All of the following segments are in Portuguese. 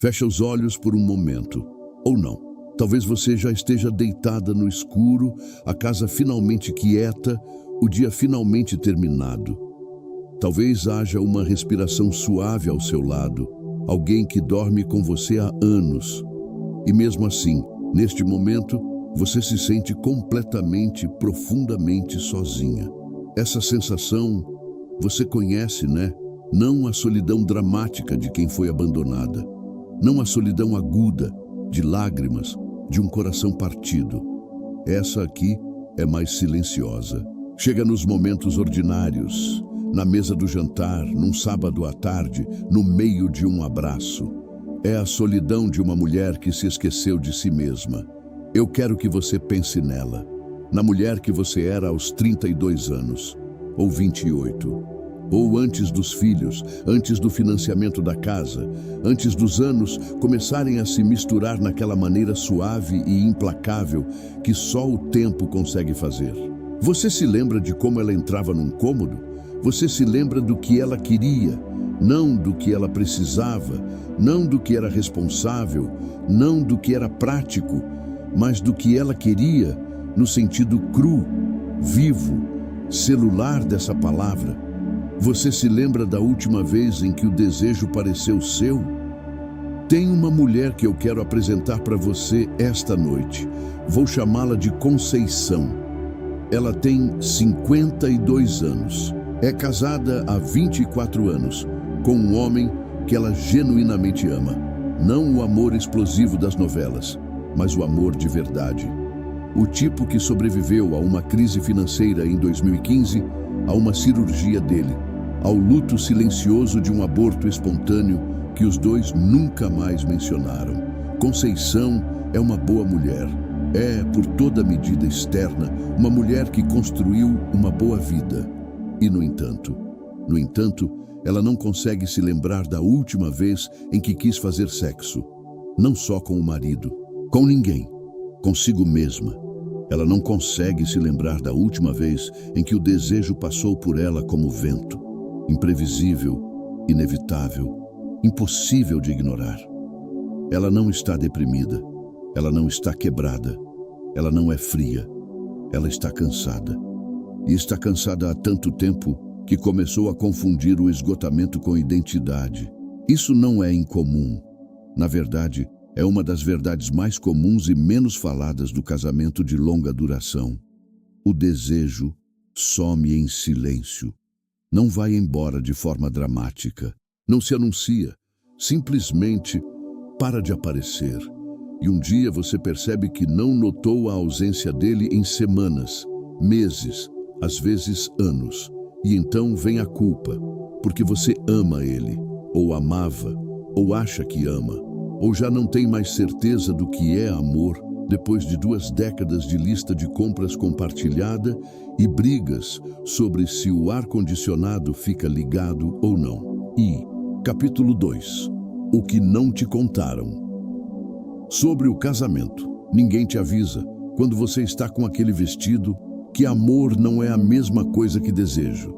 Fecha os olhos por um momento, ou não. Talvez você já esteja deitada no escuro, a casa finalmente quieta, o dia finalmente terminado. Talvez haja uma respiração suave ao seu lado, alguém que dorme com você há anos. E mesmo assim, neste momento, você se sente completamente, profundamente sozinha. Essa sensação você conhece, né? Não a solidão dramática de quem foi abandonada. Não a solidão aguda, de lágrimas, de um coração partido. Essa aqui é mais silenciosa. Chega nos momentos ordinários, na mesa do jantar, num sábado à tarde, no meio de um abraço. É a solidão de uma mulher que se esqueceu de si mesma. Eu quero que você pense nela, na mulher que você era aos 32 anos, ou 28, ou antes dos filhos, antes do financiamento da casa, antes dos anos começarem a se misturar naquela maneira suave e implacável que só o tempo consegue fazer. Você se lembra de como ela entrava num cômodo? Você se lembra do que ela queria, não do que ela precisava, não do que era responsável, não do que era prático, mas do que ela queria, no sentido cru, vivo, celular dessa palavra. Você se lembra da última vez em que o desejo pareceu seu? Tem uma mulher que eu quero apresentar para você esta noite. Vou chamá-la de Conceição. Ela tem 52 anos. É casada há 24 anos, com um homem que ela genuinamente ama. Não o amor explosivo das novelas, mas o amor de verdade. O tipo que sobreviveu a uma crise financeira em 2015, a uma cirurgia dele, ao luto silencioso de um aborto espontâneo que os dois nunca mais mencionaram. Conceição é uma boa mulher. É, por toda medida externa, uma mulher que construiu uma boa vida. E, no entanto, ela não consegue se lembrar da última vez em que quis fazer sexo. Não só com o marido, com ninguém, consigo mesma. Ela não consegue se lembrar da última vez em que o desejo passou por ela como vento. Imprevisível, inevitável, impossível de ignorar. Ela não está deprimida, ela não está quebrada, ela não é fria, ela está cansada. E está cansada há tanto tempo que começou a confundir o esgotamento com identidade. Isso não é incomum. Na verdade, é uma das verdades mais comuns e menos faladas do casamento de longa duração. O desejo some em silêncio. Não vai embora de forma dramática. Não se anuncia. Simplesmente para de aparecer. E um dia você percebe que não notou a ausência dele em semanas, meses, às vezes anos. E então vem a culpa, porque você ama ele, ou amava, ou acha que ama, ou já não tem mais certeza do que é amor depois de 2 décadas de lista de compras compartilhada e brigas sobre se o ar-condicionado fica ligado ou não. E, capítulo 2, o que não te contaram. Sobre o casamento, ninguém te avisa, quando você está com aquele vestido, que amor não é a mesma coisa que desejo.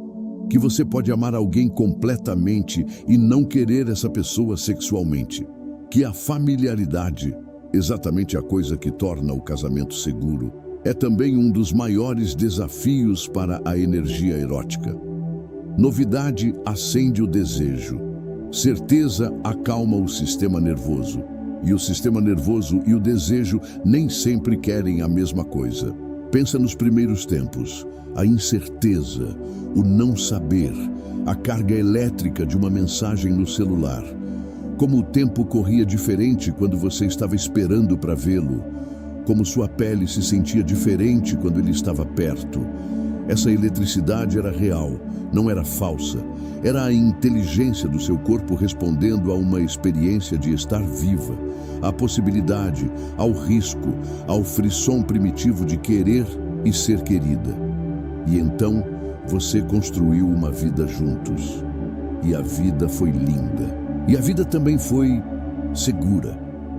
Que você pode amar alguém completamente e não querer essa pessoa sexualmente. Que a familiaridade, exatamente a coisa que torna o casamento seguro, é também um dos maiores desafios para a energia erótica. Novidade acende o desejo. Certeza acalma o sistema nervoso. E o sistema nervoso e o desejo nem sempre querem a mesma coisa. Pensa nos primeiros tempos, a incerteza, o não saber, a carga elétrica de uma mensagem no celular. Como o tempo corria diferente quando você estava esperando para vê-lo. Como sua pele se sentia diferente quando ele estava perto. Essa eletricidade era real, não era falsa. Era a inteligência do seu corpo respondendo a uma experiência de estar viva, à possibilidade, ao risco, ao frisson primitivo de querer e ser querida. E então você construiu uma vida juntos. E a vida foi linda. E a vida também foi segura,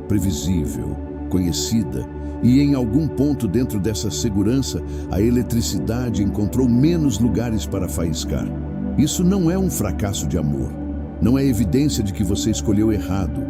previsível, conhecida. E em algum ponto dentro dessa segurança, a eletricidade encontrou menos lugares para faiscar. Isso não é um fracasso de amor. Não é evidência de que você escolheu errado.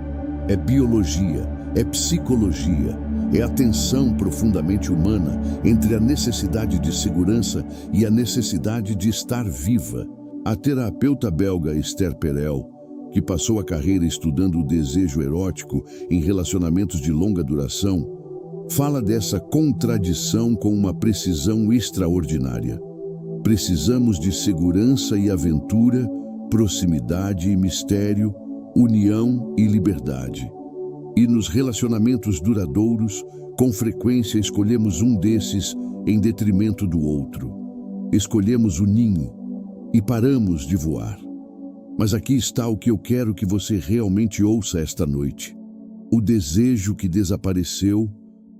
é biologia, é psicologia, é a tensão profundamente humana entre a necessidade de segurança e a necessidade de estar viva. A terapeuta belga Esther Perel, que passou a carreira estudando o desejo erótico em relacionamentos de longa duração, fala dessa contradição com uma precisão extraordinária. Precisamos de segurança e aventura, proximidade e mistério, união e liberdade. E nos relacionamentos duradouros, com frequência escolhemos um desses em detrimento do outro. Escolhemos o ninho e paramos de voar. Mas aqui está o que eu quero que você realmente ouça esta noite. O desejo que desapareceu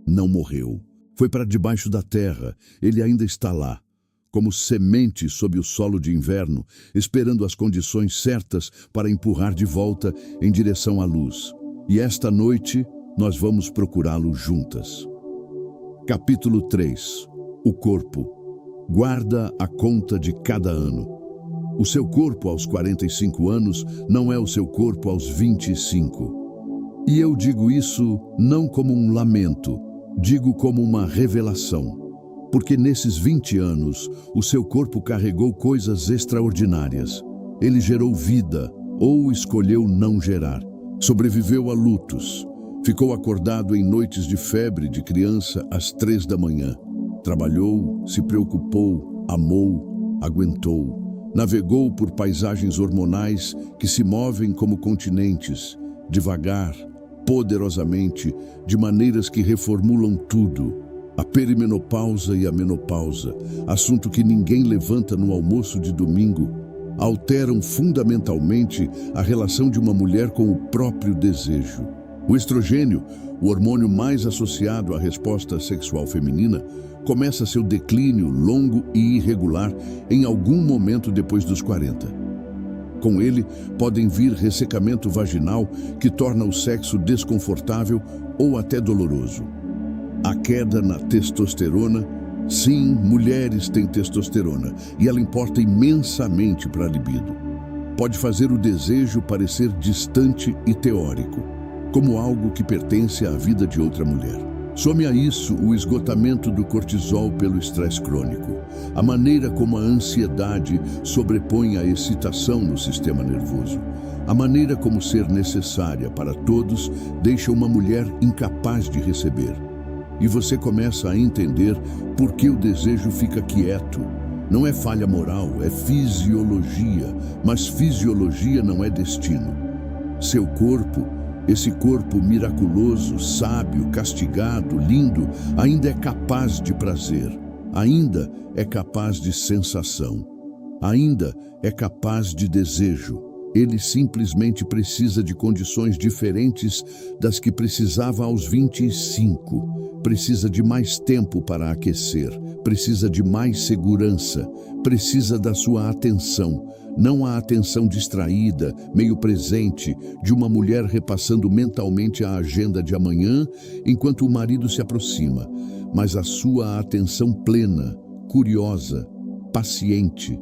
não morreu. Foi para debaixo da terra, ele ainda está lá, como semente sob o solo de inverno, esperando as condições certas para empurrar de volta em direção à luz. E esta noite nós vamos procurá-lo juntas. Capítulo 3. O corpo. Guarda a conta de cada ano. O seu corpo aos 45 anos não é o seu corpo aos 25. E eu digo isso não como um lamento, digo como uma revelação. Porque nesses 20 anos, o seu corpo carregou coisas extraordinárias. Ele gerou vida, ou escolheu não gerar. Sobreviveu a lutos. Ficou acordado em noites de febre de criança às 3 da manhã. Trabalhou, se preocupou, amou, aguentou. Navegou por paisagens hormonais que se movem como continentes, devagar, poderosamente, de maneiras que reformulam tudo. A perimenopausa e a menopausa, assunto que ninguém levanta no almoço de domingo, alteram fundamentalmente a relação de uma mulher com o próprio desejo. O estrogênio, o hormônio mais associado à resposta sexual feminina, começa seu declínio longo e irregular em algum momento depois dos 40. Com ele, podem vir ressecamento vaginal que torna o sexo desconfortável ou até doloroso. A queda na testosterona. Sim, mulheres têm testosterona e ela importa imensamente para a libido. Pode fazer o desejo parecer distante e teórico, como algo que pertence à vida de outra mulher. Some a isso o esgotamento do cortisol pelo estresse crônico, a maneira como a ansiedade sobrepõe a excitação no sistema nervoso, a maneira como ser necessária para todos deixa uma mulher incapaz de receber. E você começa a entender por que o desejo fica quieto. Não é falha moral, é fisiologia, mas fisiologia não é destino. Seu corpo, esse corpo miraculoso, sábio, castigado, lindo, ainda é capaz de prazer, ainda é capaz de sensação, ainda é capaz de desejo. Ele simplesmente precisa de condições diferentes das que precisava aos 25. Precisa de mais tempo para aquecer, precisa de mais segurança, precisa da sua atenção, não a atenção distraída, meio presente, de uma mulher repassando mentalmente a agenda de amanhã enquanto o marido se aproxima, mas a sua atenção plena, curiosa, paciente.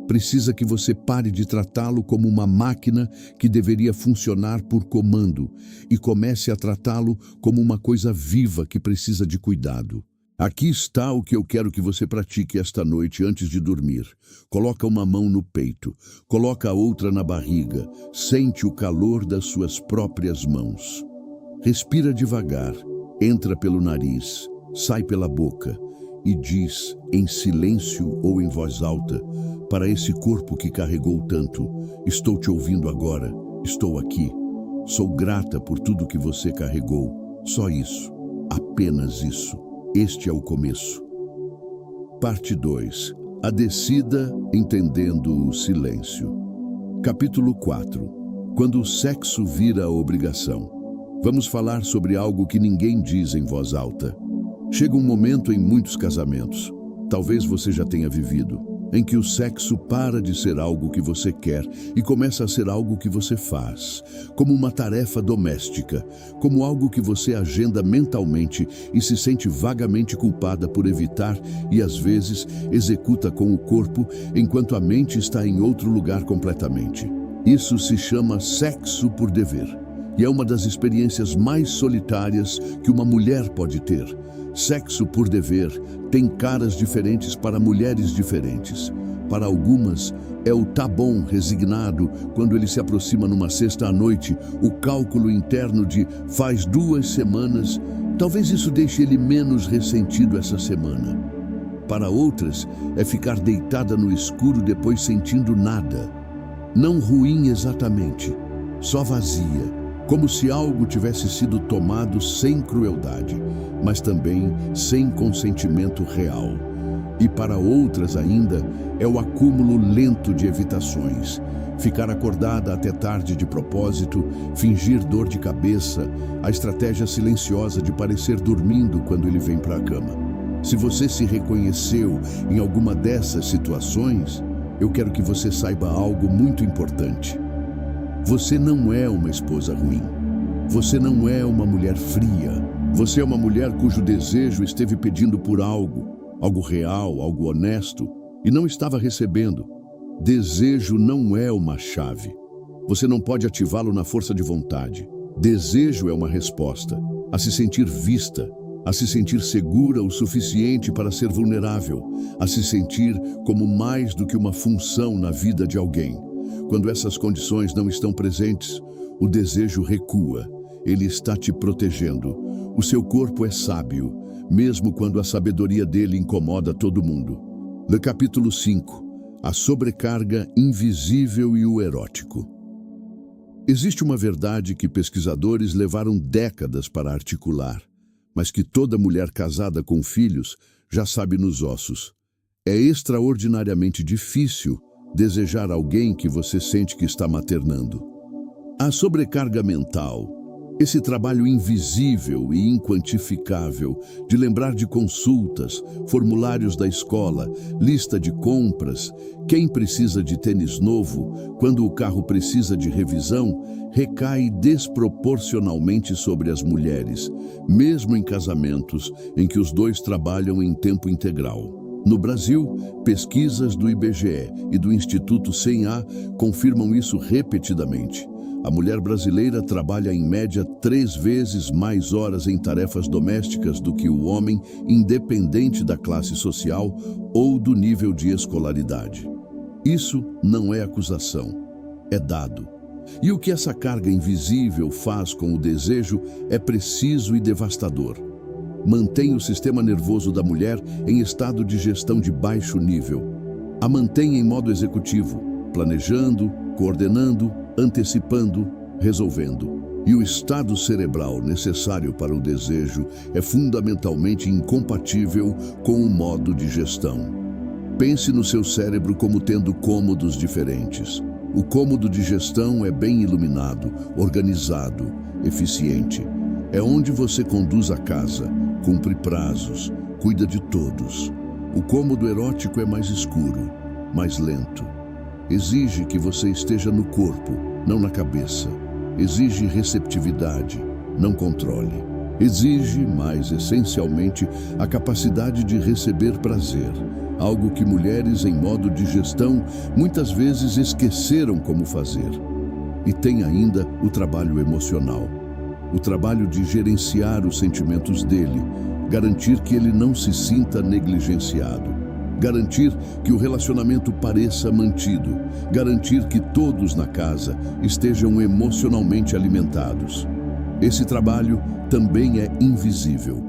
Precisa que você pare de tratá-lo como uma máquina que deveria funcionar por comando e comece a tratá-lo como uma coisa viva que precisa de cuidado. Aqui está o que eu quero que você pratique esta noite antes de dormir. Coloca uma mão no peito, coloca a outra na barriga, sente o calor das suas próprias mãos. Respira devagar, entra pelo nariz, sai pela boca e diz, em silêncio ou em voz alta, para esse corpo que carregou tanto: estou te ouvindo agora, estou aqui. Sou grata por tudo que você carregou. Só isso, apenas isso. Este é o começo. Parte 2. A descida entendendo o silêncio. Capítulo 4. Quando o sexo vira obrigação. Vamos falar sobre algo que ninguém diz em voz alta. Chega um momento em muitos casamentos, talvez você já tenha vivido, em que o sexo para de ser algo que você quer e começa a ser algo que você faz, como uma tarefa doméstica, como algo que você agenda mentalmente e se sente vagamente culpada por evitar e, às vezes, executa com o corpo enquanto a mente está em outro lugar completamente. Isso se chama sexo por dever. e é uma das experiências mais solitárias que uma mulher pode ter. Sexo por dever tem caras diferentes para mulheres diferentes. Para algumas, é o tá bom resignado quando ele se aproxima numa sexta à noite, o cálculo interno de faz 2 semanas, talvez isso deixe ele menos ressentido essa semana. Para outras, é ficar deitada no escuro depois sentindo nada. Não ruim exatamente, só vazia, como se algo tivesse sido tomado sem crueldade, mas também sem consentimento real. E para outras ainda, é o acúmulo lento de evitações. Ficar acordada até tarde de propósito, fingir dor de cabeça, a estratégia silenciosa de parecer dormindo quando ele vem para a cama. Se você se reconheceu em alguma dessas situações, eu quero que você saiba algo muito importante. Você não é uma esposa ruim. Você não é uma mulher fria. Você é uma mulher cujo desejo esteve pedindo por algo real, algo honesto, e não estava recebendo. Desejo não é uma chave. Você não pode ativá-lo na força de vontade. Desejo é uma resposta, a se sentir vista, a se sentir segura o suficiente para ser vulnerável, a se sentir como mais do que uma função na vida de alguém. Quando essas condições não estão presentes, o desejo recua. Ele está te protegendo. O seu corpo é sábio, mesmo quando a sabedoria dele incomoda todo mundo. No capítulo 5, a sobrecarga invisível e o erótico. Existe uma verdade que pesquisadores levaram décadas para articular, mas que toda mulher casada com filhos já sabe nos ossos. É extraordinariamente difícil desejar alguém que você sente que está maternando. A sobrecarga mental, esse trabalho invisível e inquantificável de lembrar de consultas, formulários da escola, lista de compras, quem precisa de tênis novo, quando o carro precisa de revisão, recai desproporcionalmente sobre as mulheres, mesmo em casamentos em que os dois trabalham em tempo integral. No Brasil, pesquisas do IBGE e do Instituto CEA confirmam isso repetidamente. A mulher brasileira trabalha em média 3 vezes mais horas em tarefas domésticas do que o homem, independente da classe social ou do nível de escolaridade. Isso não é acusação, é dado. E o que essa carga invisível faz com o desejo é preciso e devastador. Mantém o sistema nervoso da mulher em estado de gestão de baixo nível. A mantém em modo executivo, planejando, coordenando, antecipando, resolvendo. E o estado cerebral necessário para o desejo é fundamentalmente incompatível com o modo de gestão. Pense no seu cérebro como tendo cômodos diferentes. O cômodo de gestão é bem iluminado, organizado, eficiente. É onde você conduz a casa, cumpre prazos, cuida de todos. O cômodo erótico é mais escuro, mais lento. Exige que você esteja no corpo, não na cabeça. Exige receptividade, não controle. Exige, mais essencialmente, a capacidade de receber prazer, algo que mulheres em modo de gestão muitas vezes esqueceram como fazer. E tem ainda o trabalho emocional, o trabalho de gerenciar os sentimentos dele, garantir que ele não se sinta negligenciado. Garantir que o relacionamento pareça mantido, garantir que todos na casa estejam emocionalmente alimentados. Esse trabalho também é invisível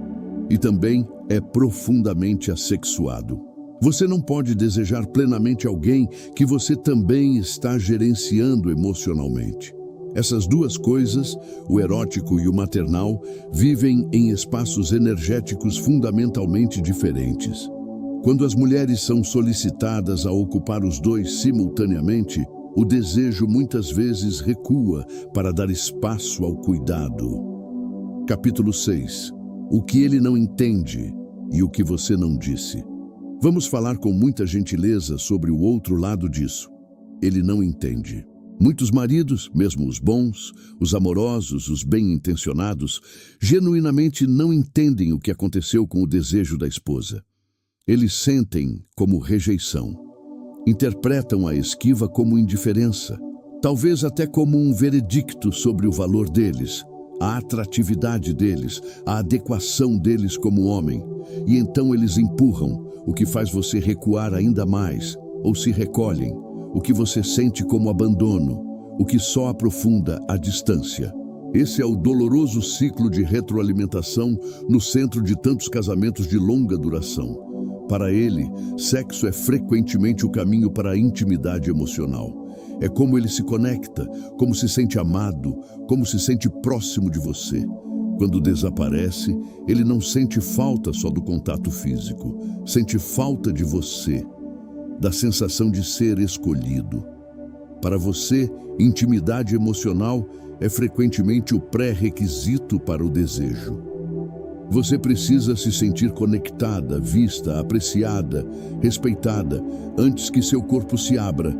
e também é profundamente assexuado. Você não pode desejar plenamente alguém que você também está gerenciando emocionalmente. Essas duas coisas, o erótico e o maternal, vivem em espaços energéticos fundamentalmente diferentes. Quando as mulheres são solicitadas a ocupar os dois simultaneamente, o desejo muitas vezes recua para dar espaço ao cuidado. Capítulo 6. O que ele não entende e o que você não disse. Vamos falar com muita gentileza sobre o outro lado disso. Ele não entende. Muitos maridos, mesmo os bons, os amorosos, os bem-intencionados, genuinamente não entendem o que aconteceu com o desejo da esposa. Eles sentem como rejeição. Interpretam a esquiva como indiferença. talvez até como um veredicto sobre o valor deles, a atratividade deles, a adequação deles como homem. E então eles empurram, o que faz você recuar ainda mais, ou se recolhem, o que você sente como abandono, o que só aprofunda a distância. Esse é o doloroso ciclo de retroalimentação no centro de tantos casamentos de longa duração. Para ele, sexo é frequentemente o caminho para a intimidade emocional. É como ele se conecta, como se sente amado, como se sente próximo de você. Quando desaparece, ele não sente falta só do contato físico, sente falta de você, da sensação de ser escolhido. Para você, intimidade emocional é frequentemente o pré-requisito para o desejo. Você precisa se sentir conectada, vista, apreciada, respeitada, antes que seu corpo se abra.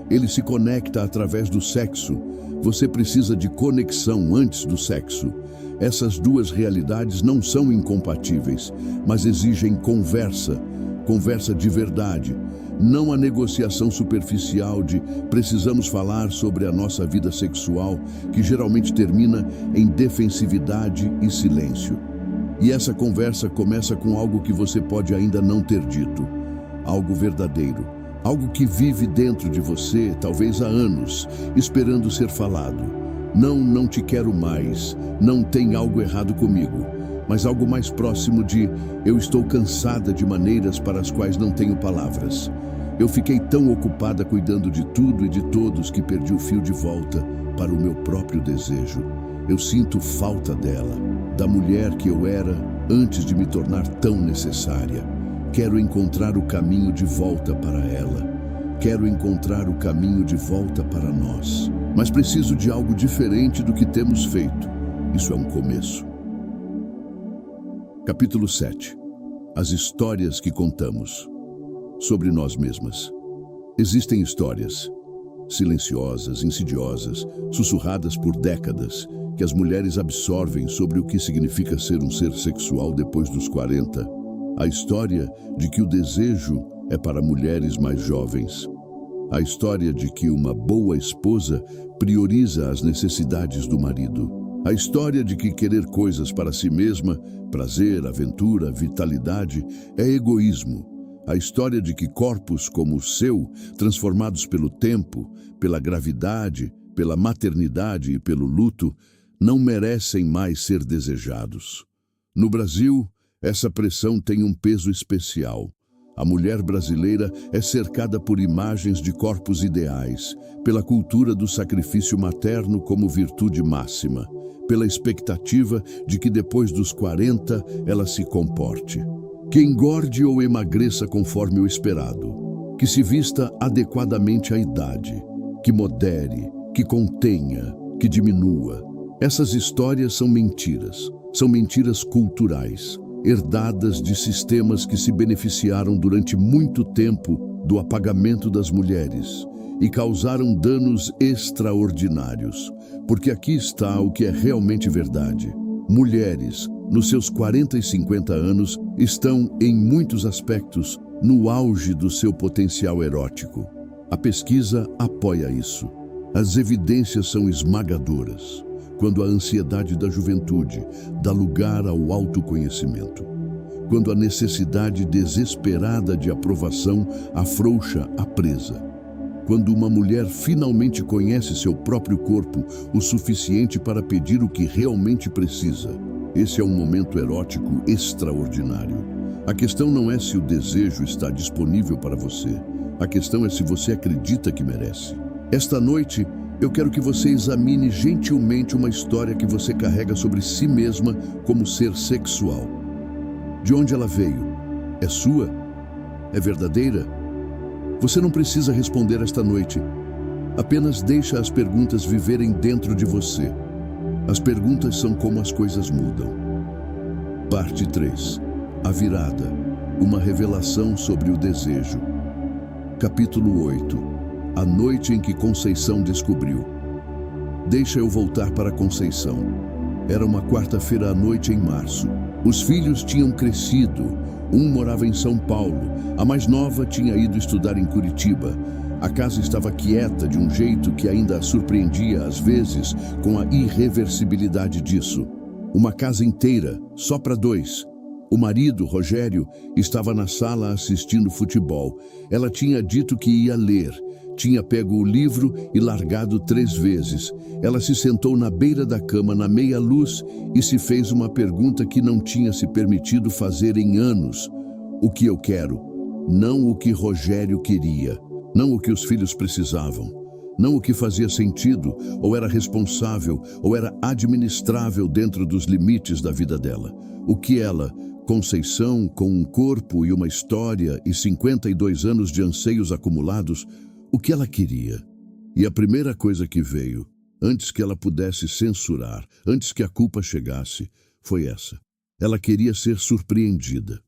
Ele se conecta através do sexo. Você precisa de conexão antes do sexo. Essas duas realidades não são incompatíveis, mas exigem conversa de verdade. Não a negociação superficial de precisamos falar sobre a nossa vida sexual, que geralmente termina em defensividade e silêncio. E essa conversa começa com algo que você pode ainda não ter dito, algo verdadeiro, algo que vive dentro de você, talvez há anos, esperando ser falado. Não te quero mais, não tem algo errado comigo, mas algo mais próximo de eu estou cansada de maneiras para as quais não tenho palavras. Eu fiquei tão ocupada cuidando de tudo e de todos que perdi o fio de volta para o meu próprio desejo. Eu sinto falta dela, da mulher que eu era antes de me tornar tão necessária. Quero encontrar o caminho de volta para ela. Quero encontrar o caminho de volta para nós. Mas preciso de algo diferente do que temos feito. Isso é um começo. Capítulo 7. As histórias que contamos sobre nós mesmas. Existem histórias silenciosas, insidiosas, sussurradas por décadas, que as mulheres absorvem sobre o que significa ser um ser sexual depois dos 40. A história de que o desejo é para mulheres mais jovens. A história de que uma boa esposa prioriza as necessidades do marido. A história de que querer coisas para si mesma, prazer, aventura, vitalidade, é egoísmo. A história de que corpos como o seu, transformados pelo tempo, pela gravidade, pela maternidade e pelo luto, não merecem mais ser desejados. No Brasil, essa pressão tem um peso especial. A mulher brasileira é cercada por imagens de corpos ideais, pela cultura do sacrifício materno como virtude máxima, pela expectativa de que depois dos 40 ela se comporte, que engorde ou emagreça conforme o esperado, que se vista adequadamente à idade, que modere, que contenha, que diminua. Essas histórias são mentiras culturais, herdadas de sistemas que se beneficiaram durante muito tempo do apagamento das mulheres e causaram danos extraordinários, porque aqui está o que é realmente verdade. Mulheres, nos seus 40 e 50 anos, estão, em muitos aspectos, no auge do seu potencial erótico. A pesquisa apoia isso. As evidências são esmagadoras. Quando a ansiedade da juventude dá lugar ao autoconhecimento, quando a necessidade desesperada de aprovação afrouxa a presa, quando uma mulher finalmente conhece seu próprio corpo o suficiente para pedir o que realmente precisa, esse é um momento erótico extraordinário. A questão não é se o desejo está disponível para você, a questão é se você acredita que merece. Esta noite, eu quero que você examine gentilmente uma história que você carrega sobre si mesma como ser sexual. De onde ela veio? É sua? É verdadeira? Você não precisa responder esta noite. Apenas deixa as perguntas viverem dentro de você. As perguntas são como as coisas mudam. Parte 3. A virada. Uma revelação sobre o desejo. Capítulo 8. A noite em que Conceição descobriu. Deixa eu voltar para Conceição. Era uma quarta-feira à noite em março. Os filhos tinham crescido. Um morava em São Paulo. A mais nova tinha ido estudar em Curitiba. A casa estava quieta de um jeito que ainda a surpreendia às vezes com a irreversibilidade disso. Uma casa inteira, só para dois. O marido, Rogério, estava na sala assistindo futebol. Ela tinha dito que ia ler. Tinha pego o livro e largado 3 vezes. Ela se sentou na beira da cama, na meia-luz, e se fez uma pergunta que não tinha se permitido fazer em anos. O que eu quero? Não o que Rogério queria. Não o que os filhos precisavam. Não o que fazia sentido, ou era responsável, ou era administrável dentro dos limites da vida dela. O que ela, Conceição, com um corpo e uma história e 52 anos de anseios acumulados, o que ela queria. E a primeira coisa que veio, antes que ela pudesse censurar, antes que a culpa chegasse, foi essa. Ela queria ser surpreendida.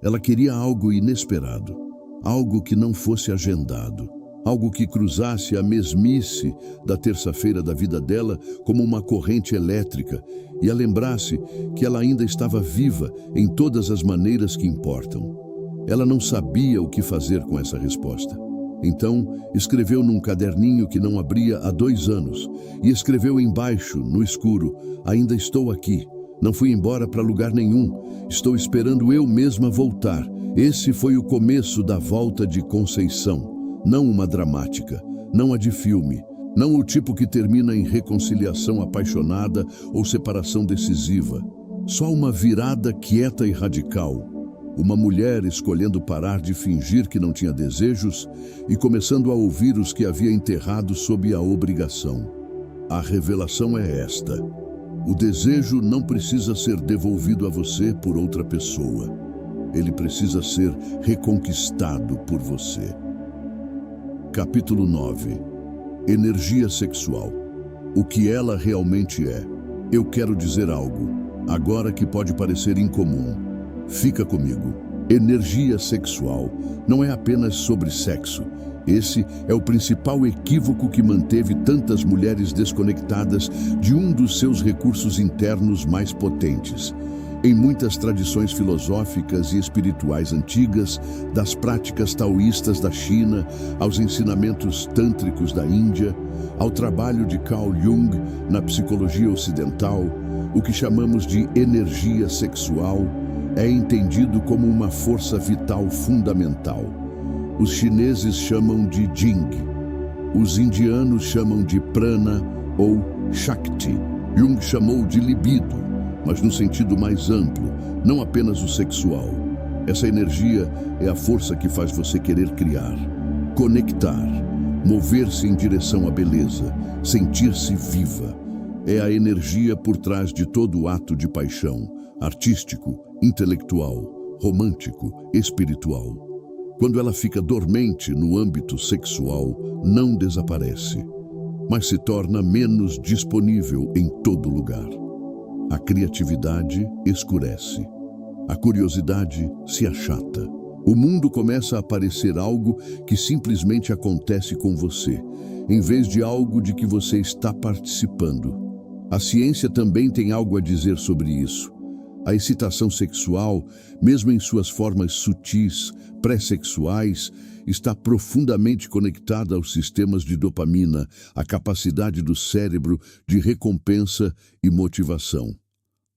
Ela queria algo inesperado, algo que não fosse agendado, algo que cruzasse a mesmice da terça-feira da vida dela como uma corrente elétrica e a lembrasse que ela ainda estava viva em todas as maneiras que importam. Ela não sabia o que fazer com essa resposta. Então, escreveu num caderninho que não abria há 2 anos e escreveu embaixo, no escuro: ainda estou aqui. Não fui embora para lugar nenhum. Estou esperando eu mesma voltar. Esse foi o começo da volta de Conceição. Não uma dramática, não a de filme, não o tipo que termina em reconciliação apaixonada ou separação decisiva. Só uma virada quieta e radical. Uma mulher escolhendo parar de fingir que não tinha desejos e começando a ouvir os que havia enterrado sob a obrigação. A revelação é esta: o desejo não precisa ser devolvido a você por outra pessoa. Ele precisa ser reconquistado por você. Capítulo 9. Energia sexual. O que ela realmente é. Eu quero dizer algo, agora que pode parecer incomum. Fica comigo. Energia sexual não é apenas sobre sexo. Esse é o principal equívoco que manteve tantas mulheres desconectadas de um dos seus recursos internos mais potentes. Em muitas tradições filosóficas e espirituais antigas, das práticas taoístas da China, aos ensinamentos tântricos da Índia, ao trabalho de Carl Jung na psicologia ocidental, o que chamamos de energia sexual é entendido como uma força vital fundamental. Os chineses chamam de Jing, os indianos chamam de prana ou Shakti. Jung chamou de libido, mas no sentido mais amplo, não apenas o sexual. Essa energia é a força que faz você querer criar, conectar, mover-se em direção à beleza, sentir-se viva. É a energia por trás de todo o ato de paixão, artístico, intelectual, romântico, espiritual. Quando ela fica dormente no âmbito sexual, não desaparece, mas se torna menos disponível em todo lugar. A criatividade escurece. A curiosidade se achata. O mundo começa a parecer algo que simplesmente acontece com você, em vez de algo de que você está participando. A ciência também tem algo a dizer sobre isso. A excitação sexual, mesmo em suas formas sutis, pré-sexuais, está profundamente conectada aos sistemas de dopamina, a capacidade do cérebro de recompensa e motivação.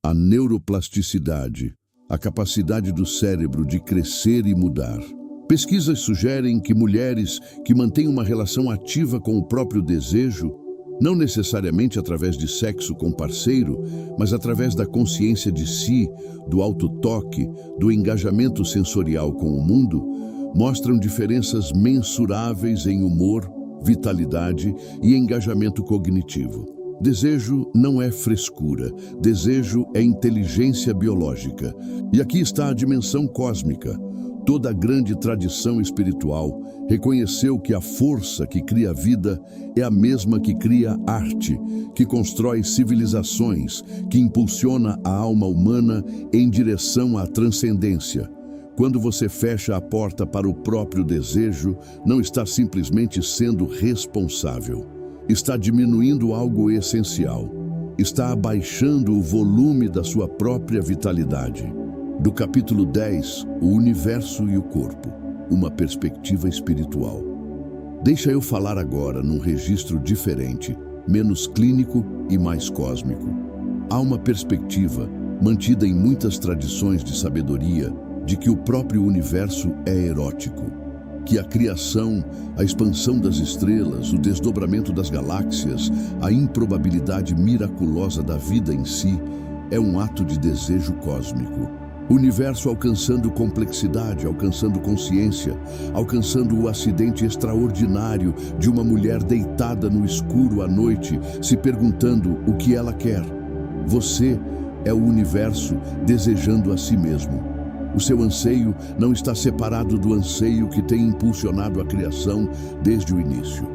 A neuroplasticidade, a capacidade do cérebro de crescer e mudar. Pesquisas sugerem que mulheres que mantêm uma relação ativa com o próprio desejo, não necessariamente através de sexo com parceiro, mas através da consciência de si, do autotoque, do engajamento sensorial com o mundo, mostram diferenças mensuráveis em humor, vitalidade e engajamento cognitivo. Desejo não é frescura, desejo é inteligência biológica. E aqui está a dimensão cósmica. Toda a grande tradição espiritual reconheceu que a força que cria a vida é a mesma que cria arte, que constrói civilizações, que impulsiona a alma humana em direção à transcendência. Quando você fecha a porta para o próprio desejo, não está simplesmente sendo responsável. Está diminuindo algo essencial. Está abaixando o volume da sua própria vitalidade. Do capítulo 10, o universo e o corpo, uma perspectiva espiritual. Deixa eu falar agora num registro diferente, menos clínico e mais cósmico. Há uma perspectiva, mantida em muitas tradições de sabedoria, de que o próprio universo é erótico, que a criação, a expansão das estrelas, o desdobramento das galáxias, a improbabilidade miraculosa da vida em si, é um ato de desejo cósmico. O universo alcançando complexidade, alcançando consciência, alcançando o acidente extraordinário de uma mulher deitada no escuro à noite, se perguntando o que ela quer. Você é o universo desejando a si mesmo. O seu anseio não está separado do anseio que tem impulsionado a criação desde o início.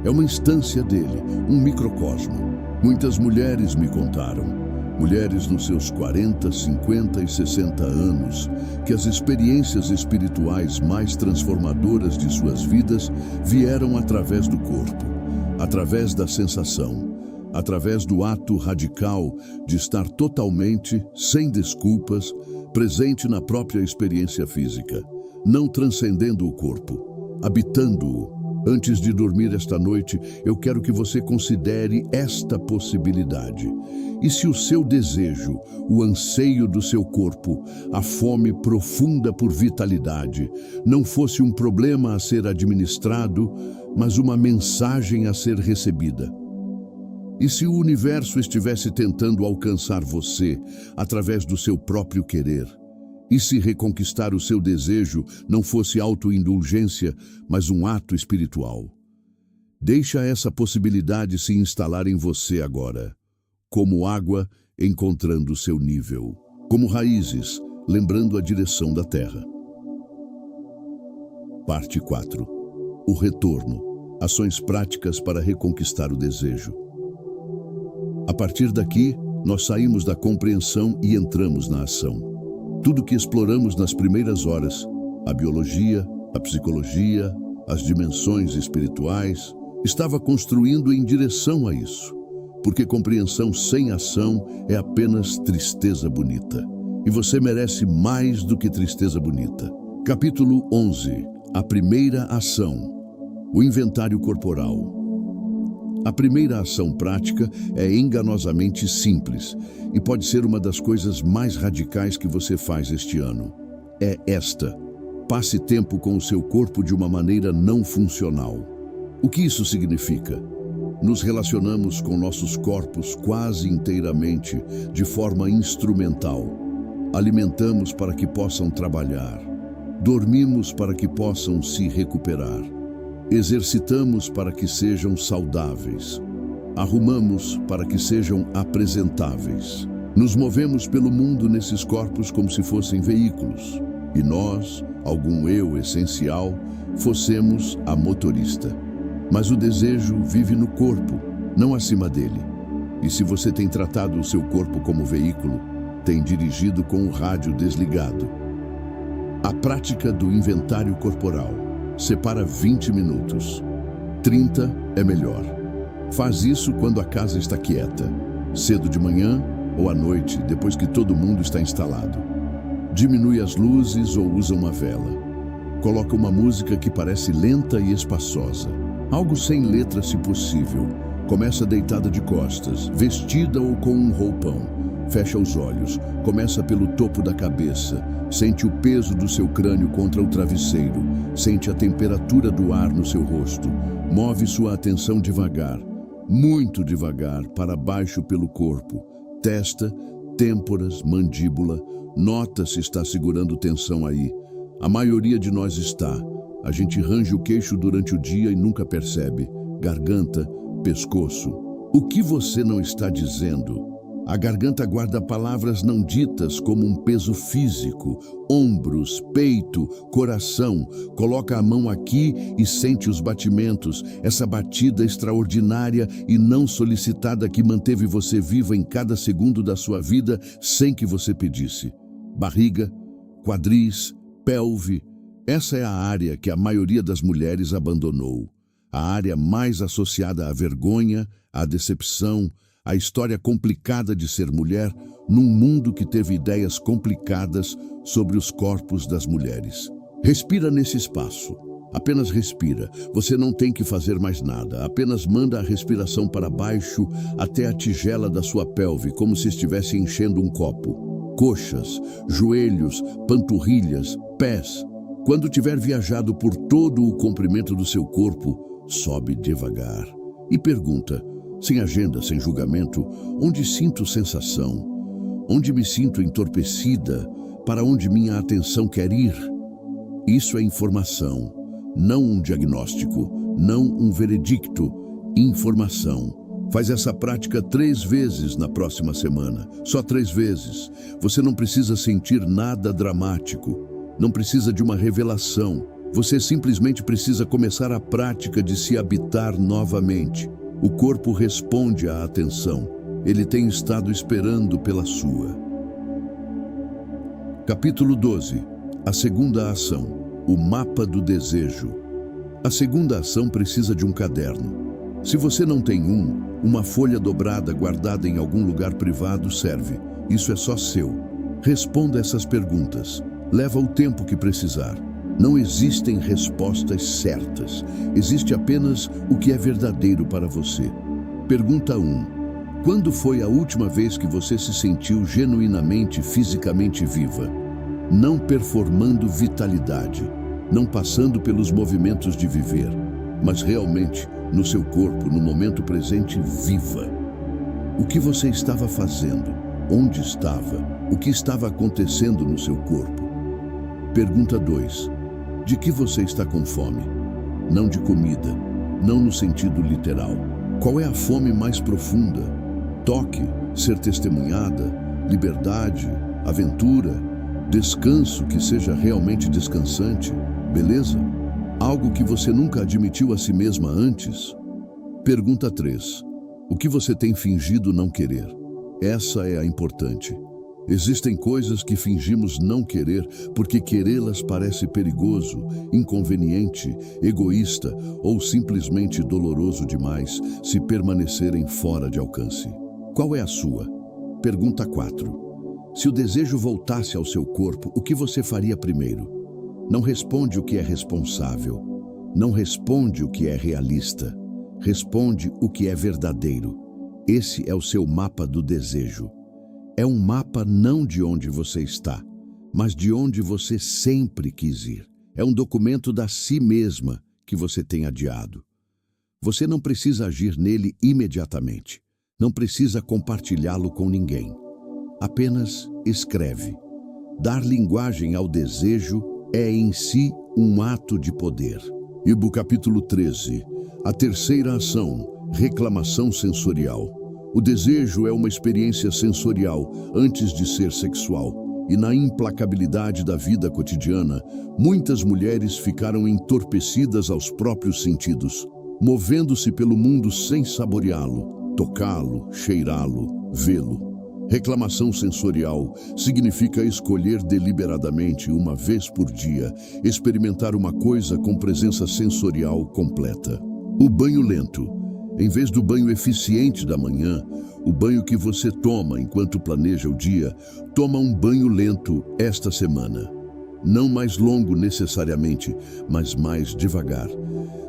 É uma instância dele, um microcosmo. Muitas mulheres me contaram, mulheres nos seus 40, 50 e 60 anos, que as experiências espirituais mais transformadoras de suas vidas vieram através do corpo, através da sensação, através do ato radical de estar totalmente, sem desculpas, presente na própria experiência física, não transcendendo o corpo, habitando-o. Antes de dormir esta noite, eu quero que você considere esta possibilidade. E se o seu desejo, o anseio do seu corpo, a fome profunda por vitalidade, não fosse um problema a ser administrado, mas uma mensagem a ser recebida? E se o universo estivesse tentando alcançar você através do seu próprio querer? E se reconquistar o seu desejo não fosse autoindulgência, mas um ato espiritual? Deixa essa possibilidade se instalar em você agora, como água encontrando seu nível, como raízes lembrando a direção da terra. Parte 4. O retorno. Ações práticas para reconquistar o desejo. A partir daqui, nós saímos da compreensão e entramos na ação. Tudo que exploramos nas primeiras horas, a biologia, a psicologia, as dimensões espirituais, estava construindo em direção a isso, porque compreensão sem ação é apenas tristeza bonita. E você merece mais do que tristeza bonita. Capítulo 11. A primeira ação. O inventário corporal. A primeira ação prática é enganosamente simples e pode ser uma das coisas mais radicais que você faz este ano. É esta: passe tempo com o seu corpo de uma maneira não funcional. O que isso significa? Nos relacionamos com nossos corpos quase inteiramente de forma instrumental. Alimentamos para que possam trabalhar. Dormimos para que possam se recuperar. Exercitamos para que sejam saudáveis. Arrumamos para que sejam apresentáveis. Nos movemos pelo mundo nesses corpos como se fossem veículos. E nós, algum eu essencial, fossemos a motorista. Mas o desejo vive no corpo, não acima dele. E se você tem tratado o seu corpo como veículo, tem dirigido com o rádio desligado. A prática do inventário corporal. Separa 20 minutos. 30 é melhor. Faz isso quando a casa está quieta, cedo de manhã ou à noite, depois que todo mundo está instalado. Diminui as luzes ou usa uma vela. Coloca uma música que parece lenta e espaçosa. Algo sem letra, se possível. Começa deitada de costas, vestida ou com um roupão. Fecha os olhos, começa pelo topo da cabeça. Sente o peso do seu crânio contra o travesseiro. Sente a temperatura do ar no seu rosto. Move sua atenção devagar, muito devagar, para baixo pelo corpo. Testa, têmporas, mandíbula. Nota se está segurando tensão aí. A maioria de nós está. A gente range o queixo durante o dia e nunca percebe. Garganta, pescoço. O que você não está dizendo? A garganta guarda palavras não ditas como um peso físico. Ombros, peito, coração. Coloca a mão aqui e sente os batimentos. Essa batida extraordinária e não solicitada que manteve você viva em cada segundo da sua vida sem que você pedisse. Barriga, quadris, pelve. Essa é a área que a maioria das mulheres abandonou. A área mais associada à vergonha, à decepção, à história complicada de ser mulher num mundo que teve ideias complicadas sobre os corpos das mulheres. Respira nesse espaço. Apenas respira. Você não tem que fazer mais nada. Apenas manda a respiração para baixo até a tigela da sua pelve, como se estivesse enchendo um copo. Coxas, joelhos, panturrilhas, pés. Quando tiver viajado por todo o comprimento do seu corpo, sobe devagar e pergunta, sem agenda, sem julgamento, onde sinto sensação? Onde me sinto entorpecida? Para onde minha atenção quer ir? Isso é informação, não um diagnóstico, não um veredicto, informação. Faz essa prática 3 vezes na próxima semana, só 3 vezes. Você não precisa sentir nada dramático, não precisa de uma revelação. Você simplesmente precisa começar a prática de se habitar novamente. O corpo responde à atenção. Ele tem estado esperando pela sua. Capítulo 12. A segunda ação. O mapa do desejo. A segunda ação precisa de um caderno. Se você não tem uma folha dobrada guardada em algum lugar privado serve. Isso é só seu. Responda essas perguntas. Leva o tempo que precisar. Não existem respostas certas. Existe apenas o que é verdadeiro para você. Pergunta 1. Quando foi a última vez que você se sentiu genuinamente, fisicamente viva? Não performando vitalidade, não passando pelos movimentos de viver, mas realmente, no seu corpo, no momento presente, viva. O que você estava fazendo? Onde estava? O que estava acontecendo no seu corpo? Pergunta 2. De que você está com fome? Não de comida, não no sentido literal. Qual é a fome mais profunda? Toque, ser testemunhada, liberdade, aventura, descanso que seja realmente descansante, beleza? Algo que você nunca admitiu a si mesma antes? Pergunta 3. O que você tem fingido não querer? Essa é a importante. Existem coisas que fingimos não querer porque querê-las parece perigoso, inconveniente, egoísta ou simplesmente doloroso demais se permanecerem fora de alcance. Qual é a sua? Pergunta 4. Se o desejo voltasse ao seu corpo, o que você faria primeiro? Não responde o que é responsável. Não responde o que é realista. Responde o que é verdadeiro. Esse é o seu mapa do desejo. É um mapa não de onde você está, mas de onde você sempre quis ir. É um documento da si mesma que você tem adiado. Você não precisa agir nele imediatamente. Não precisa compartilhá-lo com ninguém. Apenas escreve. Dar linguagem ao desejo é em si um ato de poder. Ibo capítulo 13. A terceira ação, reclamação sensorial. O desejo é uma experiência sensorial antes de ser sexual. E na implacabilidade da vida cotidiana, muitas mulheres ficaram entorpecidas aos próprios sentidos, movendo-se pelo mundo sem saboreá-lo, tocá-lo, cheirá-lo, vê-lo. Reclamação sensorial significa escolher deliberadamente, uma vez por dia, experimentar uma coisa com presença sensorial completa. O banho lento. Em vez do banho eficiente da manhã, o banho que você toma enquanto planeja o dia, toma um banho lento esta semana. Não mais longo necessariamente, mas mais devagar.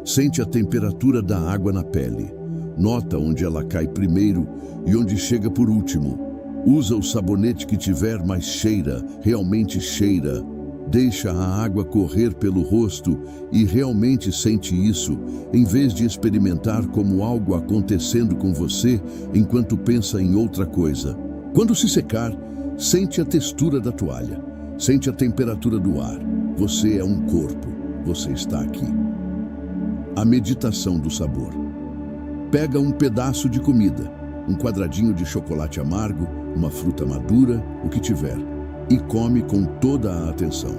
Sente a temperatura da água na pele. Nota onde ela cai primeiro e onde chega por último. Usa o sabonete que tiver, mas cheira, realmente cheira. Deixa a água correr pelo rosto e realmente sente isso, em vez de experimentar como algo acontecendo com você enquanto pensa em outra coisa. Quando se secar, sente a textura da toalha, sente a temperatura do ar. Você é um corpo, você está aqui. A meditação do sabor. Pega um pedaço de comida, um quadradinho de chocolate amargo, uma fruta madura, o que tiver, e come com toda a atenção.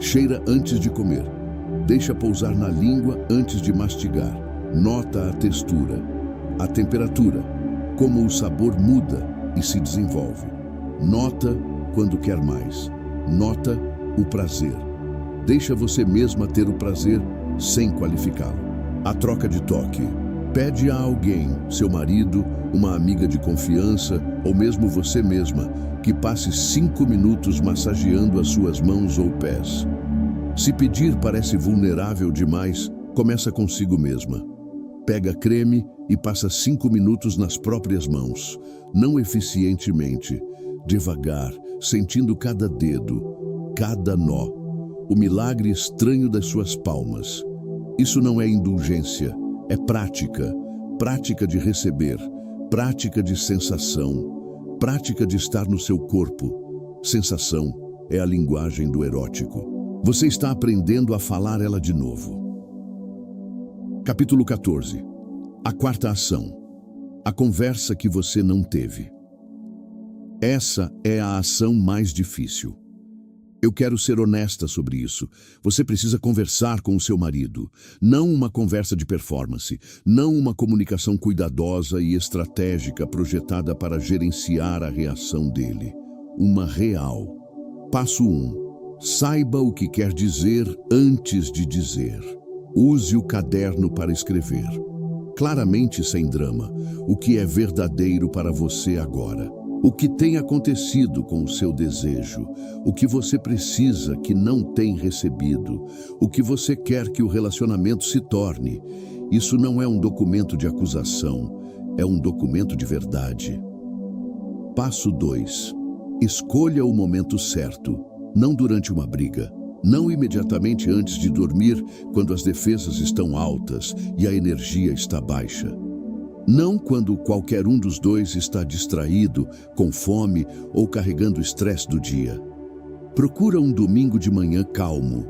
Cheira antes de comer. Deixa pousar na língua antes de mastigar. Nota a textura, a temperatura, como o sabor muda e se desenvolve. Nota quando quer mais. Nota o prazer. Deixa você mesma ter o prazer sem qualificá-lo. A troca de toque. Pede a alguém, seu marido, uma amiga de confiança ou mesmo você mesma, que passe 5 minutos massageando as suas mãos ou pés. Se pedir parece vulnerável demais, começa consigo mesma. Pega creme e passa 5 minutos nas próprias mãos, não eficientemente, devagar, sentindo cada dedo, cada nó, o milagre estranho das suas palmas. Isso não é indulgência, é prática, prática de receber, prática de sensação, prática de estar no seu corpo. Sensação é a linguagem do erótico. Você está aprendendo a falar ela de novo. Capítulo 14. A quarta ação. A conversa que você não teve. Essa é a ação mais difícil. Eu quero ser honesta sobre isso. Você precisa conversar com o seu marido. Não uma conversa de performance. Não uma comunicação cuidadosa e estratégica projetada para gerenciar a reação dele. Uma real. Passo 1. Saiba o que quer dizer antes de dizer. Use o caderno para escrever. Claramente, sem drama, o que é verdadeiro para você agora. O que tem acontecido com o seu desejo, o que você precisa que não tem recebido, o que você quer que o relacionamento se torne. Isso não é um documento de acusação, é um documento de verdade. Passo 2. Escolha o momento certo, não durante uma briga. Não imediatamente antes de dormir, quando as defesas estão altas e a energia está baixa. Não quando qualquer um dos dois está distraído, com fome ou carregando o estresse do dia. Procura um domingo de manhã calmo,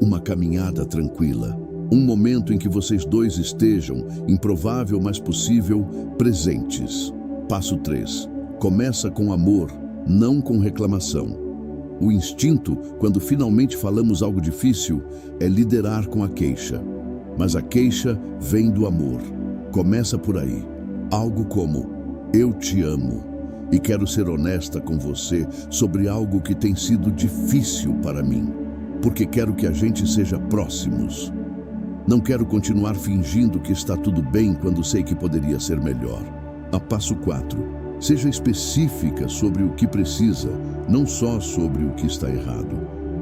uma caminhada tranquila, um momento em que vocês dois estejam, improvável mas possível, presentes. Passo 3. Começa com amor, não com reclamação. O instinto, quando finalmente falamos algo difícil, é liderar com a queixa. Mas a queixa vem do amor. Começa por aí. Algo como: eu te amo e quero ser honesta com você sobre algo que tem sido difícil para mim, porque quero que a gente seja próximos. Não quero continuar fingindo que está tudo bem quando sei que poderia ser melhor. A passo 4. Seja específica sobre o que precisa, não só sobre o que está errado.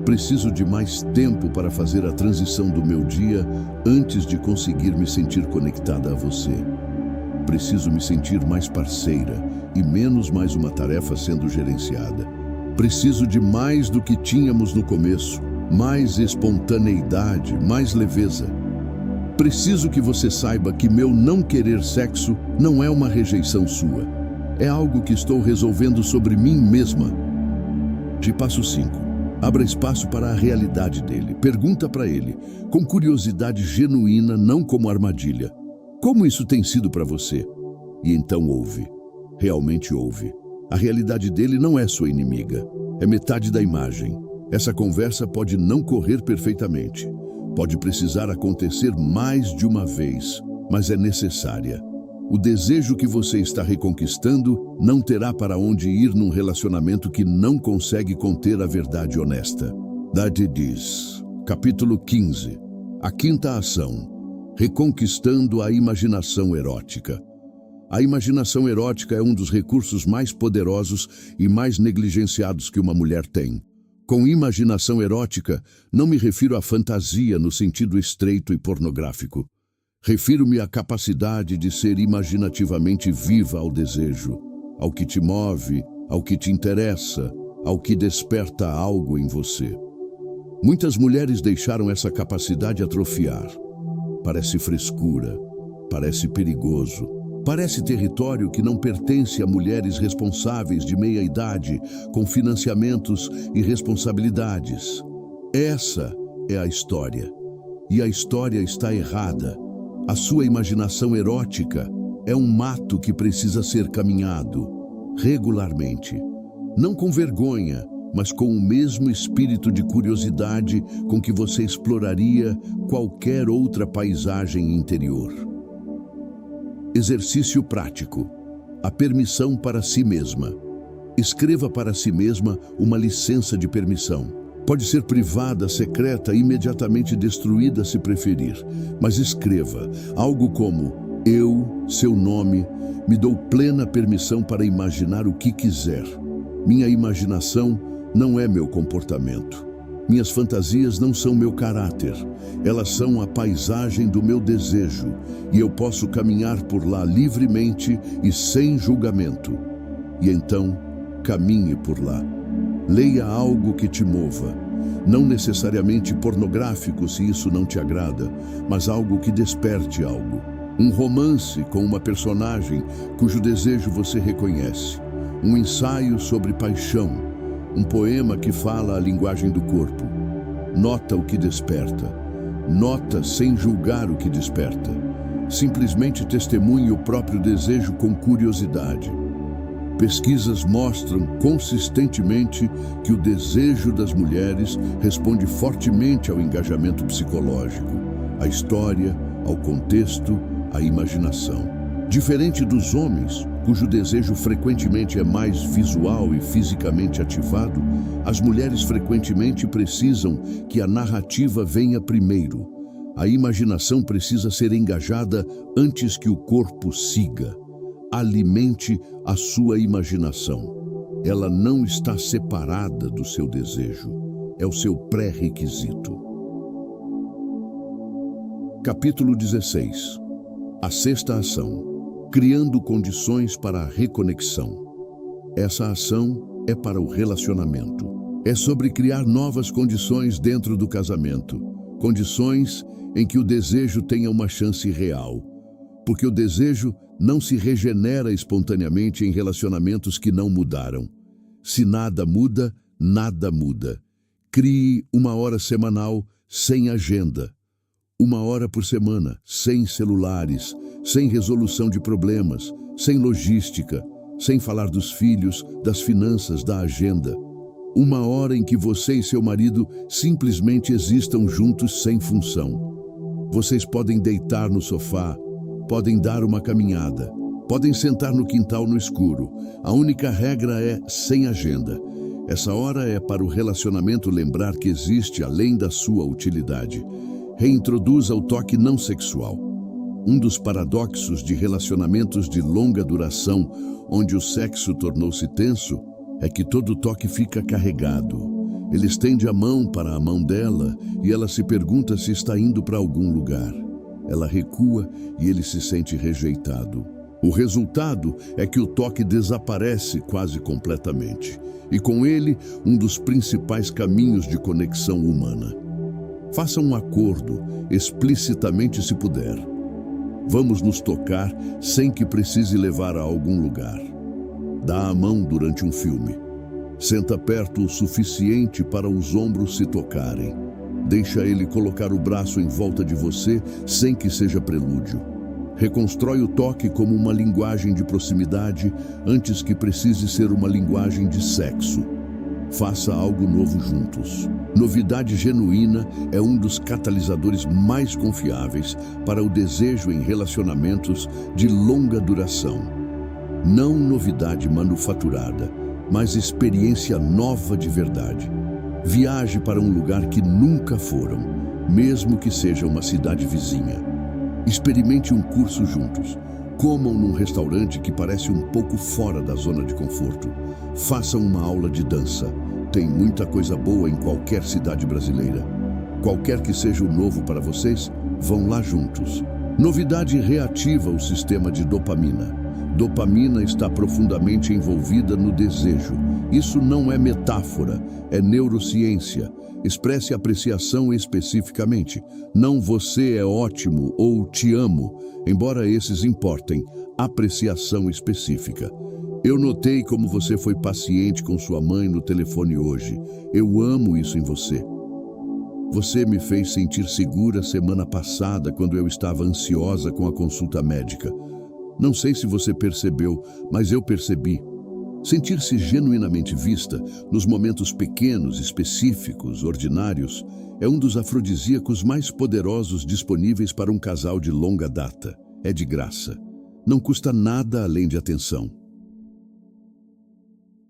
Preciso de mais tempo para fazer a transição do meu dia antes de conseguir me sentir conectada a você. Preciso me sentir mais parceira e menos mais uma tarefa sendo gerenciada. Preciso de mais do que tínhamos no começo, mais espontaneidade, mais leveza. Preciso que você saiba que meu não querer sexo não é uma rejeição sua. É algo que estou resolvendo sobre mim mesma. De passo 5. Abra espaço para a realidade dele. Pergunta para ele, com curiosidade genuína, não como armadilha. Como isso tem sido para você? E então ouve. Realmente ouve. A realidade dele não é sua inimiga. É metade da imagem. Essa conversa pode não correr perfeitamente. Pode precisar acontecer mais de uma vez, mas é necessária. O desejo que você está reconquistando não terá para onde ir num relacionamento que não consegue conter a verdade honesta. Dade diz. Capítulo 15. A quinta ação. Reconquistando a imaginação erótica. A imaginação erótica é um dos recursos mais poderosos e mais negligenciados que uma mulher tem. Com imaginação erótica, não me refiro à fantasia no sentido estreito e pornográfico. Refiro-me à capacidade de ser imaginativamente viva ao desejo, ao que te move, ao que te interessa, ao que desperta algo em você. Muitas mulheres deixaram essa capacidade atrofiar. Parece frescura, parece perigoso, parece território que não pertence a mulheres responsáveis de meia idade, com financiamentos e responsabilidades. Essa é a história. E a história está errada. A sua imaginação erótica é um mato que precisa ser caminhado regularmente. Não com vergonha, mas com o mesmo espírito de curiosidade com que você exploraria qualquer outra paisagem interior. Exercício prático. A permissão para si mesma. Escreva para si mesma uma licença de permissão. Pode ser privada, secreta, imediatamente destruída se preferir, mas escreva algo como: eu, seu nome, me dou plena permissão para imaginar o que quiser. Minha imaginação não é meu comportamento. Minhas fantasias não são meu caráter, elas são a paisagem do meu desejo, e eu posso caminhar por lá livremente e sem julgamento. E então, caminhe por lá. Leia algo que te mova, não necessariamente pornográfico se isso não te agrada, mas algo que desperte algo. Um romance com uma personagem cujo desejo você reconhece, um ensaio sobre paixão, um poema que fala a linguagem do corpo. Nota o que desperta. Nota sem julgar o que desperta. Simplesmente testemunhe o próprio desejo com curiosidade. Pesquisas mostram consistentemente que o desejo das mulheres responde fortemente ao engajamento psicológico, à história, ao contexto, à imaginação. Diferente dos homens, cujo desejo frequentemente é mais visual e fisicamente ativado, as mulheres frequentemente precisam que a narrativa venha primeiro. A imaginação precisa ser engajada antes que o corpo siga. Alimente a sua imaginação. Ela não está separada do seu desejo. É o seu pré-requisito. Capítulo 16. A sexta ação. Criando condições para a reconexão. Essa ação é para o relacionamento. É sobre criar novas condições dentro do casamento. Condições em que o desejo tenha uma chance real. Porque o desejo não se regenera espontaneamente em relacionamentos que não mudaram. Se nada muda, nada muda. Crie uma hora semanal sem agenda. Uma hora por semana, sem celulares, sem resolução de problemas, sem logística, sem falar dos filhos, das finanças, da agenda. Uma hora em que você e seu marido simplesmente existam juntos sem função. Vocês podem deitar no sofá, podem dar uma caminhada, podem sentar no quintal no escuro. A única regra é sem agenda. Essa hora é para o relacionamento lembrar que existe além da sua utilidade. Reintroduza o toque não sexual. Um dos paradoxos de relacionamentos de longa duração, onde o sexo tornou-se tenso, é que todo toque fica carregado. Ele estende a mão para a mão dela e ela se pergunta se está indo para algum lugar. Ela recua e ele se sente rejeitado. O resultado é que o toque desaparece quase completamente, e com ele, um dos principais caminhos de conexão humana. Faça um acordo, explicitamente se puder. Vamos nos tocar sem que precise levar a algum lugar. Dá a mão durante um filme. Senta perto o suficiente para os ombros se tocarem. Deixa ele colocar o braço em volta de você sem que seja prelúdio. Reconstrói o toque como uma linguagem de proximidade antes que precise ser uma linguagem de sexo. Faça algo novo juntos. Novidade genuína é um dos catalisadores mais confiáveis para o desejo em relacionamentos de longa duração. Não novidade manufaturada, mas experiência nova de verdade. Viaje para um lugar que nunca foram, mesmo que seja uma cidade vizinha. Experimente um curso juntos. Comam num restaurante que parece um pouco fora da zona de conforto. Façam uma aula de dança. Tem muita coisa boa em qualquer cidade brasileira. Qualquer que seja o novo para vocês, vão lá juntos. Novidade reativa o sistema de dopamina. Dopamina está profundamente envolvida no desejo. Isso não é metáfora, é neurociência. Expresse apreciação especificamente. Não você é ótimo ou te amo, embora esses importem. Apreciação específica. Eu notei como você foi paciente com sua mãe no telefone hoje. Eu amo isso em você. Você me fez sentir segura semana passada quando eu estava ansiosa com a consulta médica. Não sei se você percebeu, mas eu percebi. Sentir-se genuinamente vista, nos momentos pequenos, específicos, ordinários, é um dos afrodisíacos mais poderosos disponíveis para um casal de longa data. É de graça. Não custa nada além de atenção.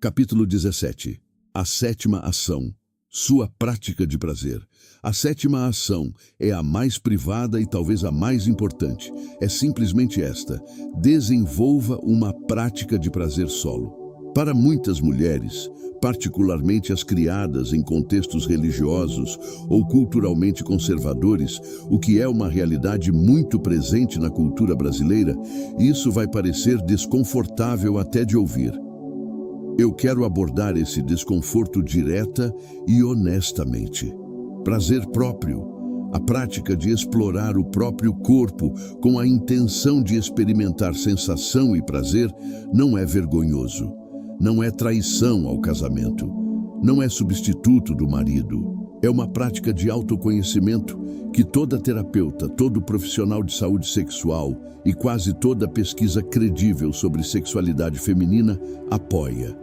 Capítulo 17. A sétima ação. Sua prática de prazer. A sétima ação é a mais privada e talvez a mais importante. É simplesmente esta: desenvolva uma prática de prazer solo. Para muitas mulheres, particularmente as criadas em contextos religiosos ou culturalmente conservadores, o que é uma realidade muito presente na cultura brasileira, isso vai parecer desconfortável até de ouvir. Eu quero abordar esse desconforto direta e honestamente. Prazer próprio, a prática de explorar o próprio corpo com a intenção de experimentar sensação e prazer, não é vergonhoso. Não é traição ao casamento. Não é substituto do marido. É uma prática de autoconhecimento que toda terapeuta, todo profissional de saúde sexual e quase toda pesquisa credível sobre sexualidade feminina apoia.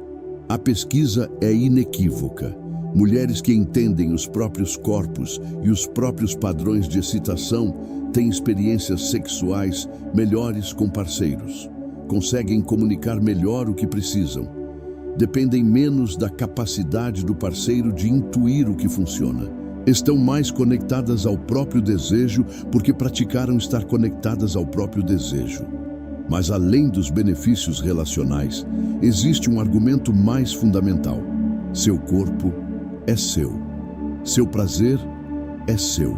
A pesquisa é inequívoca. Mulheres que entendem os próprios corpos e os próprios padrões de excitação têm experiências sexuais melhores com parceiros. Conseguem comunicar melhor o que precisam. Dependem menos da capacidade do parceiro de intuir o que funciona. Estão mais conectadas ao próprio desejo porque praticaram estar conectadas ao próprio desejo. Mas além dos benefícios relacionais, existe um argumento mais fundamental. Seu corpo é seu. Seu prazer é seu.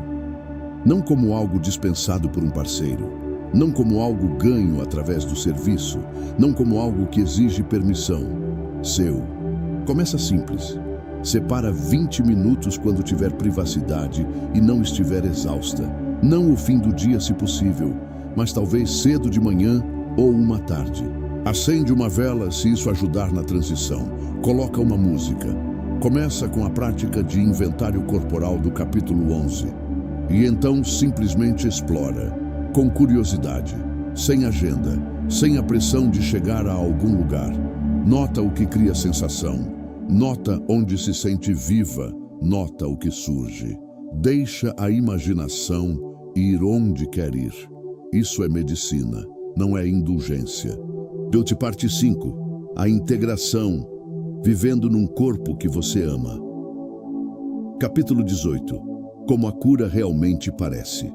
Não como algo dispensado por um parceiro. Não como algo ganho através do serviço. Não como algo que exige permissão. Seu. Começa simples. Separa 20 minutos quando tiver privacidade e não estiver exausta. Não o fim do dia, se possível, mas talvez cedo de manhã ou uma tarde. Acende uma vela se isso ajudar na transição. Coloca uma música. Começa com a prática de inventário corporal do capítulo 11. E então simplesmente explora, com curiosidade, sem agenda, sem a pressão de chegar a algum lugar. Nota o que cria sensação. Nota onde se sente viva. Nota o que surge. Deixa a imaginação ir onde quer ir. Isso é medicina. Não é indulgência. Deu-te parte 5. A integração, vivendo num corpo que você ama. Capítulo 18. Como a cura realmente parece.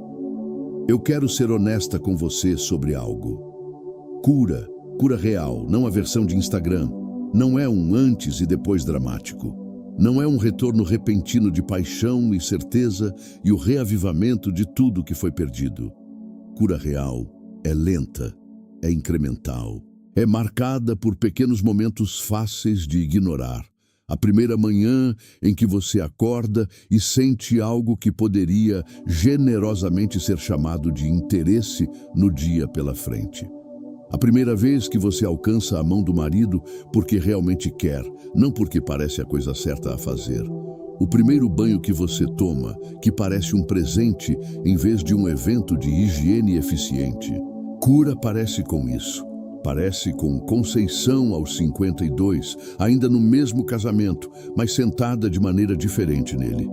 Eu quero ser honesta com você sobre algo. Cura real, não a versão de Instagram. Não é um antes e depois dramático. Não é um retorno repentino de paixão e certeza e o reavivamento de tudo que foi perdido. Cura real é lenta, é incremental, é marcada por pequenos momentos fáceis de ignorar. A primeira manhã em que você acorda e sente algo que poderia generosamente ser chamado de interesse no dia pela frente. A primeira vez que você alcança a mão do marido porque realmente quer, não porque parece a coisa certa a fazer. O primeiro banho que você toma, que parece um presente em vez de um evento de higiene eficiente. Cura parece com isso. Parece com Conceição aos 52, ainda no mesmo casamento, mas sentada de maneira diferente nele.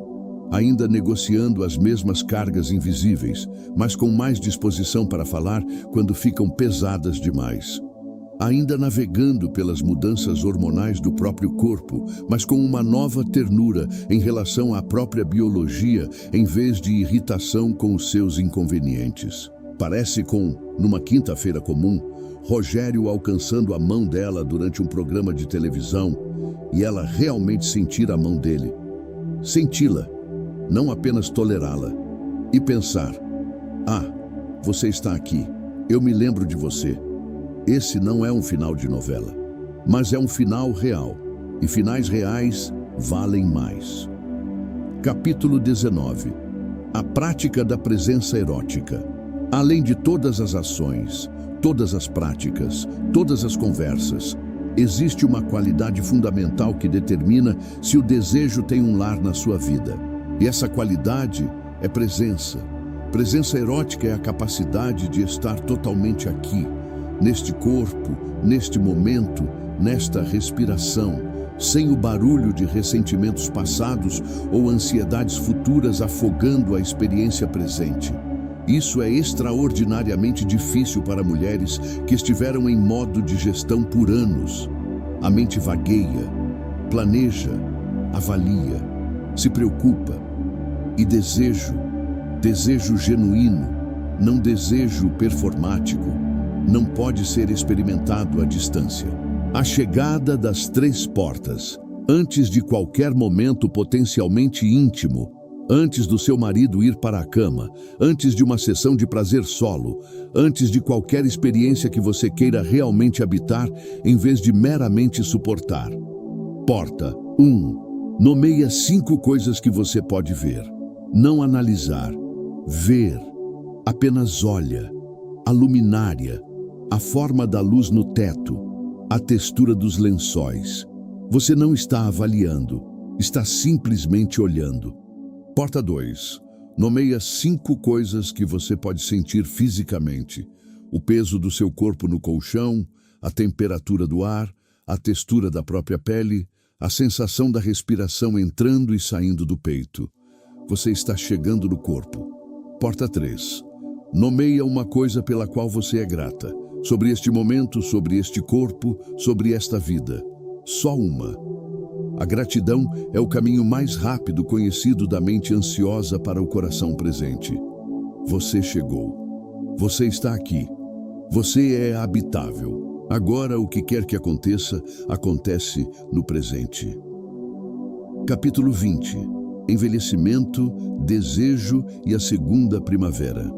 Ainda negociando as mesmas cargas invisíveis, mas com mais disposição para falar quando ficam pesadas demais. Ainda navegando pelas mudanças hormonais do próprio corpo, mas com uma nova ternura em relação à própria biologia, em vez de irritação com os seus inconvenientes. Parece com, numa quinta-feira comum, Rogério alcançando a mão dela durante um programa de televisão e ela realmente sentir a mão dele. Senti-la, não apenas tolerá-la. E pensar, você está aqui, eu me lembro de você. Esse não é um final de novela, mas é um final real, e finais reais valem mais. Capítulo 19. A prática da presença erótica. Além de todas as ações, todas as práticas, todas as conversas, existe uma qualidade fundamental que determina se o desejo tem um lar na sua vida. E essa qualidade é presença. Presença erótica é a capacidade de estar totalmente aqui, neste corpo, neste momento, nesta respiração, sem o barulho de ressentimentos passados ou ansiedades futuras afogando a experiência presente. Isso é extraordinariamente difícil para mulheres que estiveram em modo de gestão por anos. A mente vagueia, planeja, avalia, se preocupa. E desejo genuíno, não desejo performático, não pode ser experimentado à distância. A chegada das 3 portas. Antes de qualquer momento potencialmente íntimo, antes do seu marido ir para a cama, antes de uma sessão de prazer solo, antes de qualquer experiência que você queira realmente habitar, em vez de meramente suportar. Porta 1. Nomeia 5 coisas que você pode ver. Não analisar. Ver. Apenas olha. A luminária. A forma da luz no teto. A textura dos lençóis. Você não está avaliando. Está simplesmente olhando. Porta 2. Nomeia 5 coisas que você pode sentir fisicamente. O peso do seu corpo no colchão, a temperatura do ar, a textura da própria pele, a sensação da respiração entrando e saindo do peito. Você está chegando no corpo. Porta 3. Nomeia uma coisa pela qual você é grata. Sobre este momento, sobre este corpo, sobre esta vida. Só uma. A gratidão é o caminho mais rápido conhecido da mente ansiosa para o coração presente. Você chegou. Você está aqui. Você é habitável. Agora, o que quer que aconteça, acontece no presente. Capítulo 20. Envelhecimento, desejo e a segunda primavera.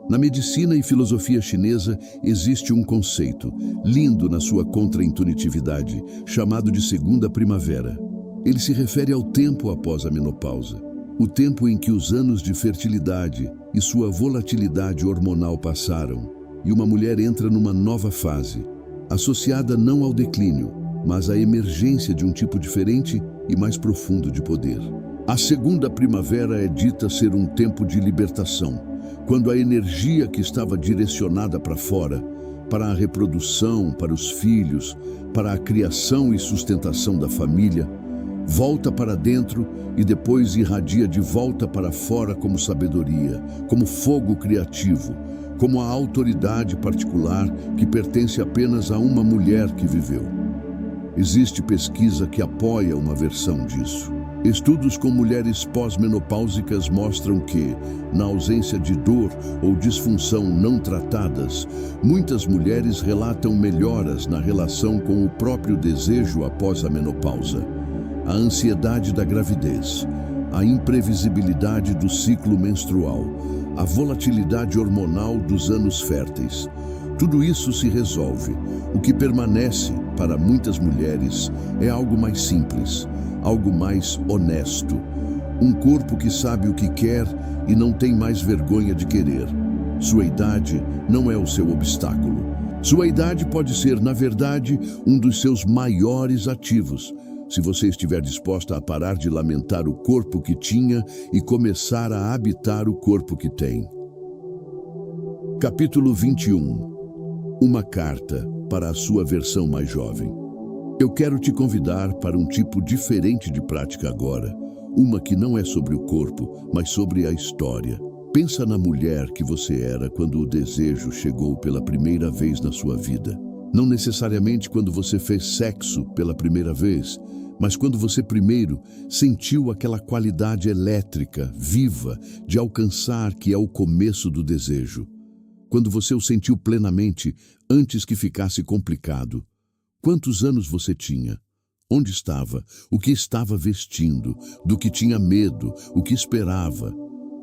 Na medicina e filosofia chinesa existe um conceito, lindo na sua contraintuitividade, chamado de segunda primavera. Ele se refere ao tempo após a menopausa, o tempo em que os anos de fertilidade e sua volatilidade hormonal passaram, e uma mulher entra numa nova fase, associada não ao declínio, mas à emergência de um tipo diferente e mais profundo de poder. A segunda primavera é dita ser um tempo de libertação, quando a energia que estava direcionada para fora, para a reprodução, para os filhos, para a criação e sustentação da família, volta para dentro e depois irradia de volta para fora como sabedoria, como fogo criativo, como a autoridade particular que pertence apenas a uma mulher que viveu. Existe pesquisa que apoia uma versão disso. Estudos com mulheres pós-menopáusicas mostram que, na ausência de dor ou disfunção não tratadas, muitas mulheres relatam melhoras na relação com o próprio desejo após a menopausa. A ansiedade da gravidez, a imprevisibilidade do ciclo menstrual, a volatilidade hormonal dos anos férteis. Tudo isso se resolve. O que permanece, para muitas mulheres, é algo mais simples, algo mais honesto. Um corpo que sabe o que quer e não tem mais vergonha de querer. Sua idade não é o seu obstáculo. Sua idade pode ser, na verdade, um dos seus maiores ativos, se você estiver disposta a parar de lamentar o corpo que tinha e começar a habitar o corpo que tem. Capítulo 21. Uma carta para a sua versão mais jovem. Eu quero te convidar para um tipo diferente de prática agora, uma que não é sobre o corpo, mas sobre a história. Pensa na mulher que você era quando o desejo chegou pela primeira vez na sua vida. Não necessariamente quando você fez sexo pela primeira vez, mas quando você primeiro sentiu aquela qualidade elétrica, viva, de alcançar que é o começo do desejo. Quando você o sentiu plenamente, antes que ficasse complicado. Quantos anos você tinha? Onde estava? O que estava vestindo? Do que tinha medo? O que esperava?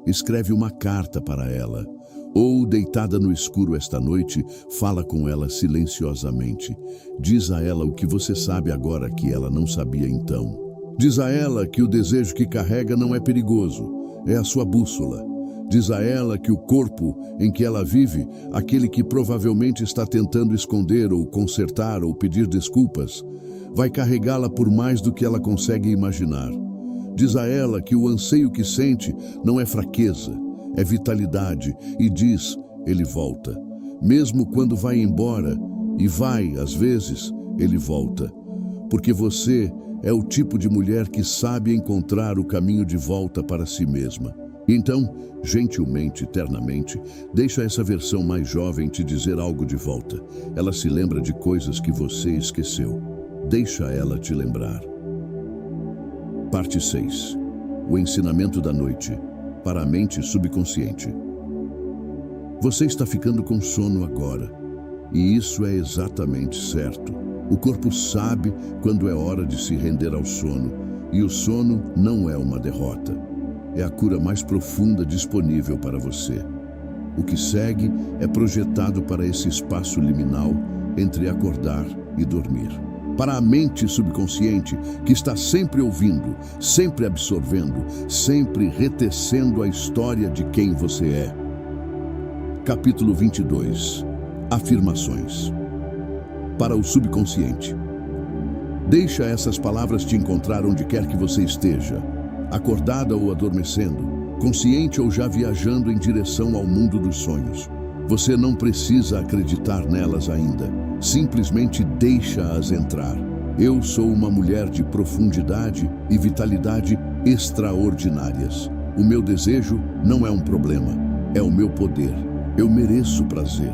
Escreve uma carta para ela. Ou, deitada no escuro esta noite, fala com ela silenciosamente. Diz a ela o que você sabe agora que ela não sabia então. Diz a ela que o desejo que carrega não é perigoso, é a sua bússola. Diz a ela que o corpo em que ela vive, aquele que provavelmente está tentando esconder ou consertar ou pedir desculpas, vai carregá-la por mais do que ela consegue imaginar. Diz a ela que o anseio que sente não é fraqueza, é vitalidade, e diz, ele volta. Mesmo quando vai embora, e vai, às vezes, ele volta. Porque você é o tipo de mulher que sabe encontrar o caminho de volta para si mesma. Então, gentilmente, eternamente, deixa essa versão mais jovem te dizer algo de volta. Ela se lembra de coisas que você esqueceu. Deixa ela te lembrar. Parte 6. O ensinamento da noite, para a mente subconsciente. Você está ficando com sono agora, e isso é exatamente certo. O corpo sabe quando é hora de se render ao sono, e o sono não é uma derrota. É a cura mais profunda disponível para você. O que segue é projetado para esse espaço liminal entre acordar e dormir. Para a mente subconsciente, que está sempre ouvindo, sempre absorvendo, sempre retecendo a história de quem você é. Capítulo 22. Afirmações. Para o subconsciente. Deixa essas palavras te encontrar onde quer que você esteja, acordada ou adormecendo, consciente ou já viajando em direção ao mundo dos sonhos. Você não precisa acreditar nelas ainda. Simplesmente deixa-as entrar. Eu sou uma mulher de profundidade e vitalidade extraordinárias. O meu desejo não é um problema, é o meu poder. Eu mereço prazer.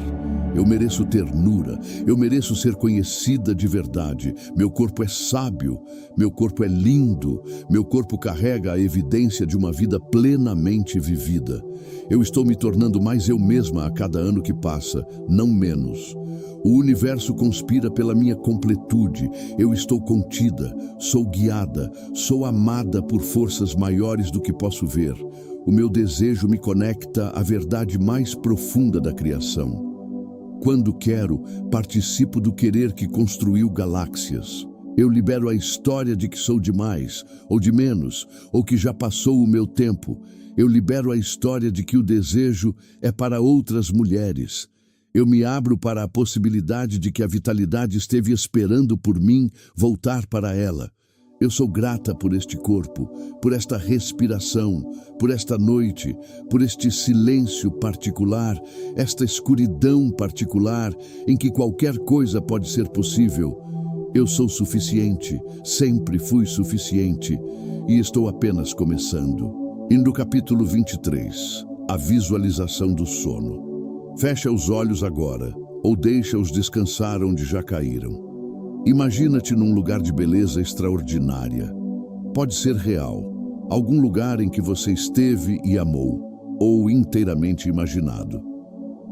Eu mereço ternura, eu mereço ser conhecida de verdade. Meu corpo é sábio, meu corpo é lindo, meu corpo carrega a evidência de uma vida plenamente vivida. Eu estou me tornando mais eu mesma a cada ano que passa, não menos. O universo conspira pela minha completude. Eu estou contida, sou guiada, sou amada por forças maiores do que posso ver. O meu desejo me conecta à verdade mais profunda da criação. Quando quero, participo do querer que construiu galáxias. Eu libero a história de que sou demais, ou de menos, ou que já passou o meu tempo. Eu libero a história de que o desejo é para outras mulheres. Eu me abro para a possibilidade de que a vitalidade esteve esperando por mim voltar para ela. Eu sou grata por este corpo, por esta respiração, por esta noite, por este silêncio particular, esta escuridão particular em que qualquer coisa pode ser possível. Eu sou suficiente, sempre fui suficiente e estou apenas começando. E no capítulo 23, a visualização do sono. Fecha os olhos agora, ou deixa-os descansar onde já caíram. Imagina-te num lugar de beleza extraordinária. Pode ser real, algum lugar em que você esteve e amou, ou inteiramente imaginado.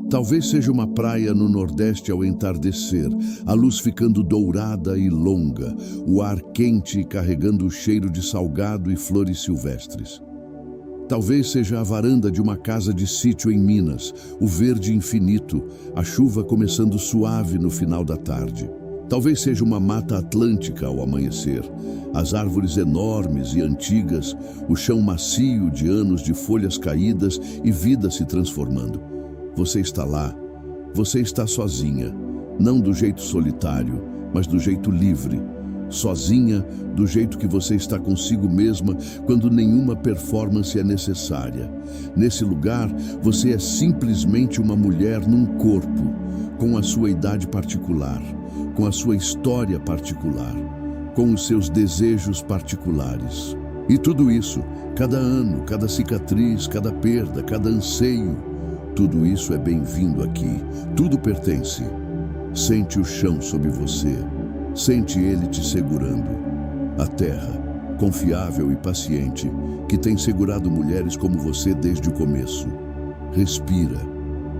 Talvez seja uma praia no Nordeste ao entardecer, a luz ficando dourada e longa, o ar quente carregando o cheiro de salgado e flores silvestres. Talvez seja a varanda de uma casa de sítio em Minas, o verde infinito, a chuva começando suave no final da tarde. Talvez seja uma mata atlântica ao amanhecer, as árvores enormes e antigas, o chão macio de anos de folhas caídas e vida se transformando. Você está lá, você está sozinha, não do jeito solitário, mas do jeito livre. Sozinha, do jeito que você está consigo mesma, quando nenhuma performance é necessária. Nesse lugar, você é simplesmente uma mulher num corpo, com a sua idade particular, com a sua história particular, com os seus desejos particulares. E tudo isso, cada ano, cada cicatriz, cada perda, cada anseio, tudo isso é bem-vindo aqui, tudo pertence. Sente o chão sob você. Sente ele te segurando. A terra, confiável e paciente, que tem segurado mulheres como você desde o começo. Respira.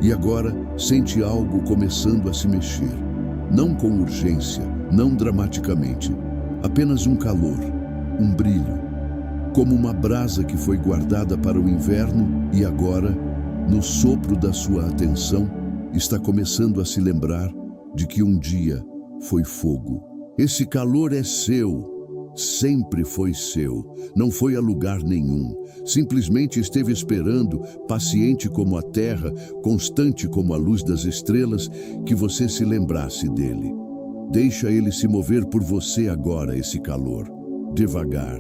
E agora, sente algo começando a se mexer. Não com urgência, não dramaticamente. Apenas um calor, um brilho. Como uma brasa que foi guardada para o inverno e agora, no sopro da sua atenção, está começando a se lembrar de que um dia foi fogo. Esse calor é seu, sempre foi seu, não foi a lugar nenhum. Simplesmente esteve esperando, paciente como a terra, constante como a luz das estrelas, que você se lembrasse dele. Deixa ele se mover por você agora, esse calor. Devagar,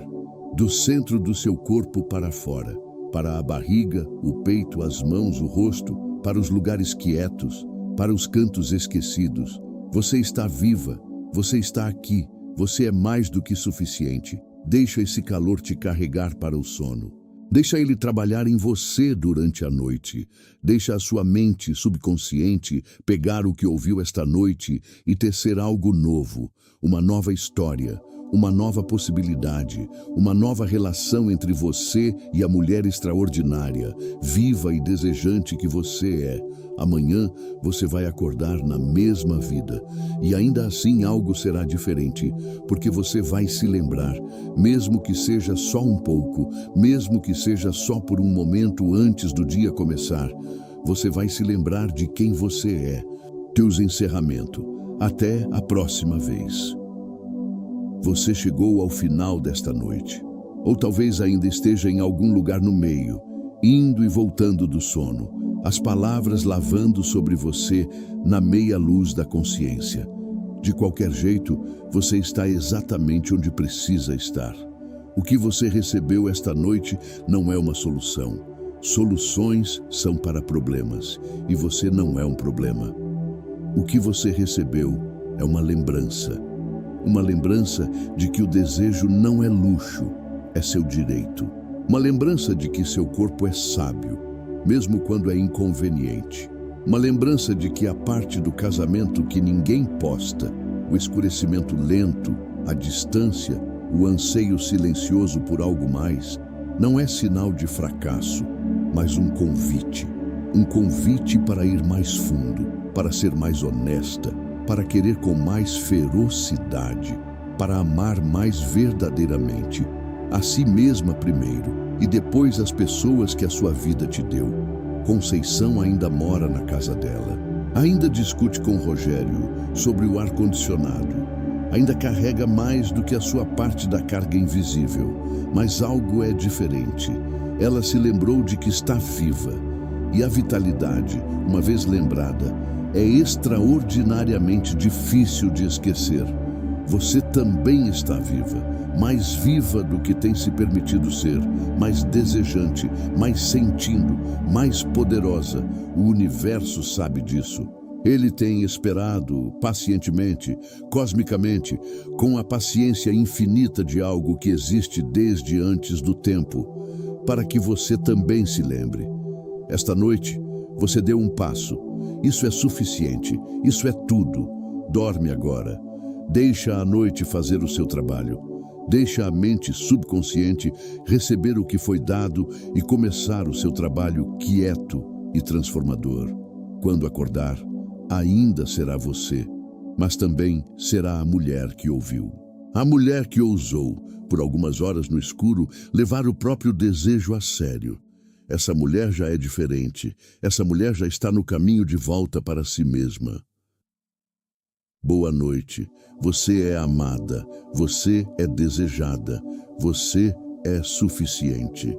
do centro do seu corpo para fora, para a barriga, o peito, as mãos, o rosto, para os lugares quietos, para os cantos esquecidos. Você está viva. Você está aqui, você é mais do que suficiente. Deixa esse calor te carregar para o sono. Deixa ele trabalhar em você durante a noite. Deixa a sua mente subconsciente pegar o que ouviu esta noite e tecer algo novo, uma nova história, uma nova possibilidade, uma nova relação entre você e a mulher extraordinária, viva e desejante que você é. Amanhã você vai acordar na mesma vida e ainda assim algo será diferente, porque você vai se lembrar, mesmo que seja só um pouco, mesmo que seja só por um momento antes do dia começar, você vai se lembrar de quem você é. Deus encerramento. Até a próxima vez. Você chegou ao final desta noite, ou talvez ainda esteja em algum lugar no meio, indo e voltando do sono, as palavras lavando sobre você na meia luz da consciência. De qualquer jeito, você está exatamente onde precisa estar. O que você recebeu esta noite não é uma solução. Soluções são para problemas, e você não é um problema. O que você recebeu é uma lembrança. Uma lembrança de que o desejo não é luxo, é seu direito. Uma lembrança de que seu corpo é sábio, mesmo quando é inconveniente. Uma lembrança de que a parte do casamento que ninguém posta, o escurecimento lento, a distância, o anseio silencioso por algo mais, não é sinal de fracasso, mas um convite. Um convite para ir mais fundo, para ser mais honesta, para querer com mais ferocidade, para amar mais verdadeiramente, a si mesma primeiro e depois as pessoas que a sua vida te deu. Conceição ainda mora na casa dela. Ainda discute com Rogério sobre o ar-condicionado. Ainda carrega mais do que a sua parte da carga invisível, mas algo é diferente. Ela se lembrou de que está viva. E a vitalidade, uma vez lembrada, é extraordinariamente difícil de esquecer. Você também está viva, mais viva do que tem se permitido ser, mais desejante, mais sentindo, mais poderosa. O universo sabe disso. Ele tem esperado pacientemente, cosmicamente, com a paciência infinita de algo que existe desde antes do tempo, para que você também se lembre. Esta noite, você deu um passo. Isso é suficiente, isso é tudo. Dorme agora. Deixa a noite fazer o seu trabalho. Deixa a mente subconsciente receber o que foi dado e começar o seu trabalho quieto e transformador. Quando acordar, ainda será você, mas também será a mulher que ouviu. A mulher que ousou, por algumas horas no escuro, levar o próprio desejo a sério. Essa mulher já é diferente. Essa mulher já está no caminho de volta para si mesma. Boa noite. Você é amada. Você é desejada. Você é suficiente.